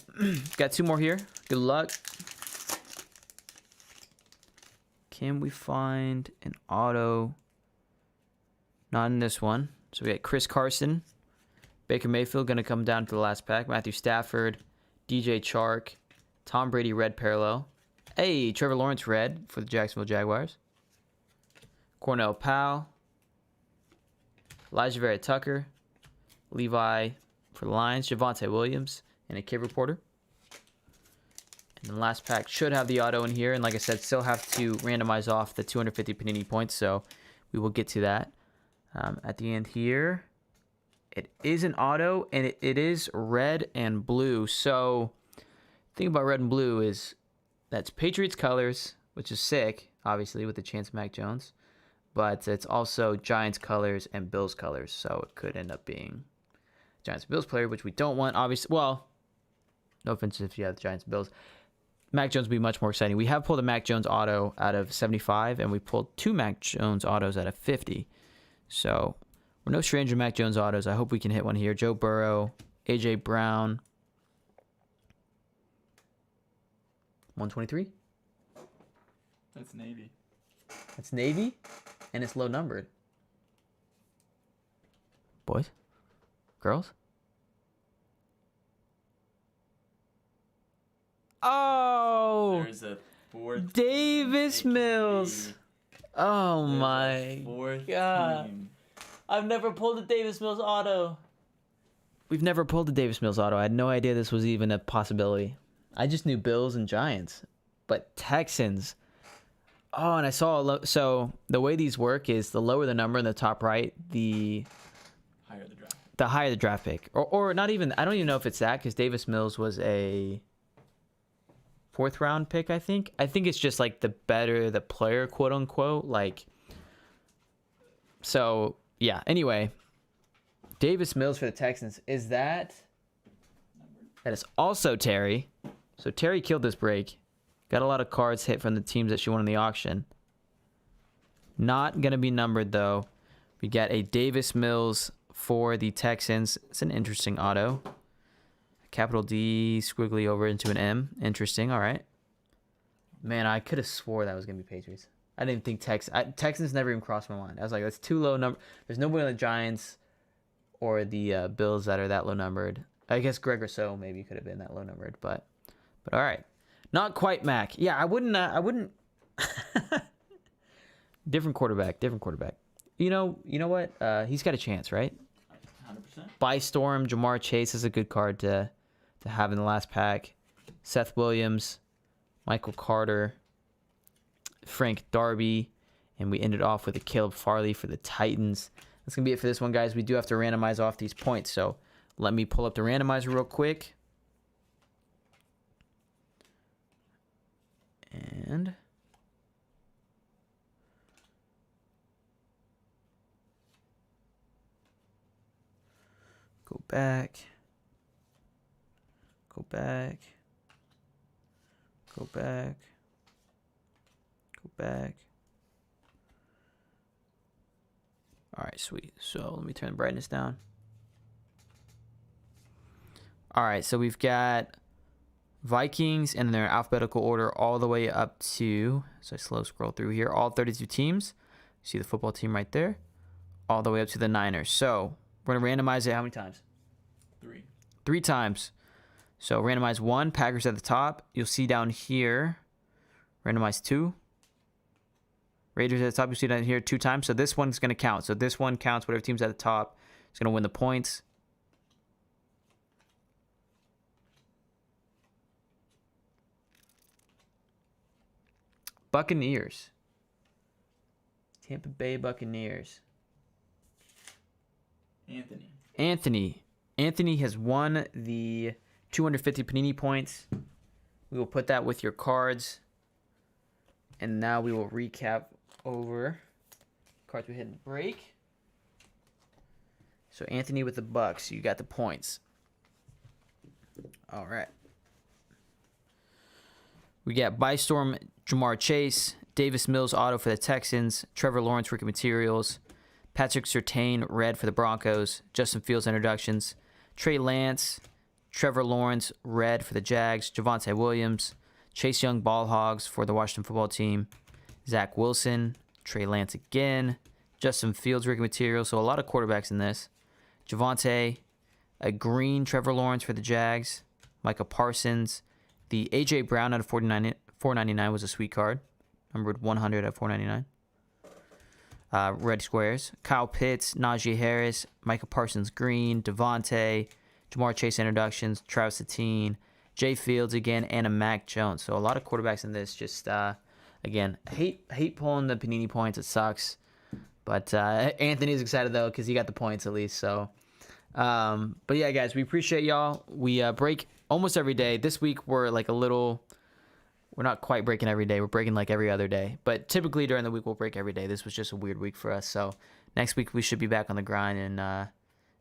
S1: Got two more here. Good luck. Can we find an auto? Not in this one. So we got Chris Carson. Baker Mayfield going to come down to the last pack. Matthew Stafford. DJ Chark. Tom Brady red parallel. Hey, Trevor Lawrence red for the Jacksonville Jaguars. Cornell Powell. Elijah Vera Tucker. Levi for the Lions. Javonte Williams. And a kid reporter. And the last pack should have the auto in here. And like I said, still have to randomize off the 250 Panini points. So we will get to that at the end here. It is an auto, and it is red and blue. So the thing about red and blue is that's Patriots colors, which is sick, obviously, with the chance of Mac Jones. But it's also Giants colors and Bills colors. So it could end up being Giants and Bills player, which we don't want, obviously. Well, no offense if you have the Giants and Bills. Mac Jones would be much more exciting. We have pulled a Mac Jones auto out of 75, and we pulled two Mac Jones autos out of 50. So we're no stranger to Mac Jones autos. I hope we can hit one here. Joe Burrow, A.J. Brown. 123?
S2: That's Navy.
S1: That's Navy, and it's low numbered. Boys? Girls? Oh!
S2: There's a fourth.
S1: Davis Mills. Oh
S2: There's
S1: my
S2: fourth
S1: God.
S2: team.
S1: I've never pulled a Davis Mills auto. We've never pulled a Davis Mills auto. I had no idea this was even a possibility. I just knew Bills and Giants. But Texans. Oh, and I saw so the way these work is the lower the number in the top right, the higher the draft pick. Or not even, I don't even know if it's that, because Davis Mills was a 4th round pick, I think. I think it's just like the better the player, quote unquote. Like, so yeah. Anyway, Davis Mills for the Texans. Is that is also Terry. So Terry killed this break. Got a lot of cards hit from the teams that she won in the auction. Not going to be numbered, though. We got a Davis Mills for the Texans. It's an interesting auto. Capital D squiggly over into an M. Interesting. All right. Man, I could have swore that was going to be Patriots. I didn't think Texans never even crossed my mind. I was like, that's too low number. There's nobody on the Giants or the Bills that are that low numbered. I guess Greg Rousseau maybe could have been that low numbered, but all right. Not quite Mac. Yeah, I wouldn't Different quarterback. You know what? He's got a chance, right?
S2: 100%.
S1: By Storm, Jamar Chase is a good card to have in the last pack. Seth Williams, Michael Carter, Frank Darby, and we ended off with a Caleb Farley for the Titans. That's going to be it for this one, guys. We do have to randomize off these points, so let me pull up the randomizer real quick. And go back. All right, sweet. So let me turn the brightness down. All right, so we've got Vikings in their alphabetical order all the way up to, so I slow scroll through here, all 32 teams. See the football team right there, all the way up to the Niners. So we're going to randomize it how many times?
S2: 3.
S1: 3 times. So randomize 1, Packers at the top. You'll see down here, randomize 2. Raiders at the top, you see down here 2 times. So this one's going to count. So this one counts. Whatever team's at the top is going to win the points. Buccaneers. Tampa Bay Buccaneers. Anthony has won the 250 Panini points. We will put that with your cards. And now we will recap over cards we hit in the break. So Anthony with the Bucks, you got the points. All right. We got By Storm, Jamar Chase, Davis Mills auto for the Texans, Trevor Lawrence rookie materials, Patrick Surtain red for the Broncos, Justin Fields introductions, Trey Lance, Trevor Lawrence red for the Jags, Javonte Williams, Chase Young ball hogs for the Washington football team, Zach Wilson, Trey Lance again, Justin Fields rookie materials, so a lot of quarterbacks in this. Javonte, a green Trevor Lawrence for the Jags, Micah Parsons, the A.J. Brown out of $4.99 was a sweet card, numbered 100 out of $4.99. Red squares. Kyle Pitts, Najee Harris, Micah Parsons green, Devontae, Jamar Chase introductions, Travis Etienne, Jay Fields again, and a Mac Jones. So a lot of quarterbacks in this. Just again, hate pulling the Panini points. It sucks, but Anthony's excited though because he got the points at least. So, but yeah, guys, we appreciate y'all. We break almost every day. This week we're like we're not quite breaking every day. We're breaking like every other day. But typically during the week we'll break every day. This was just a weird week for us. So next week we should be back on the grind, and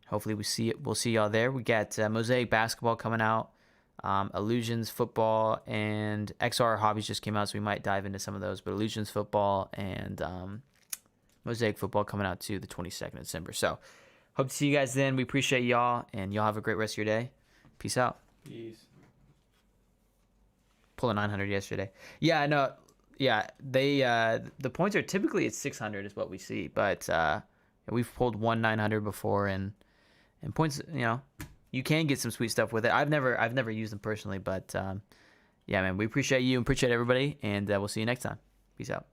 S1: hopefully we'll see y'all there. We got Mosaic basketball coming out, Illusions football, and XR hobbies just came out, so we might dive into some of those. But Illusions football and Mosaic football coming out too, the 22nd of December. So hope to see you guys then. We appreciate y'all, and y'all have a great rest of your day. Peace out.
S2: Peace.
S1: Pull a 900 yesterday. Yeah, I know. Yeah, they the points are typically at 600 is what we see, but we've pulled 900 before, and points. You know, you can get some sweet stuff with it. I've never used them personally, but yeah, man, we appreciate you and appreciate everybody, and we'll see you next time. Peace out.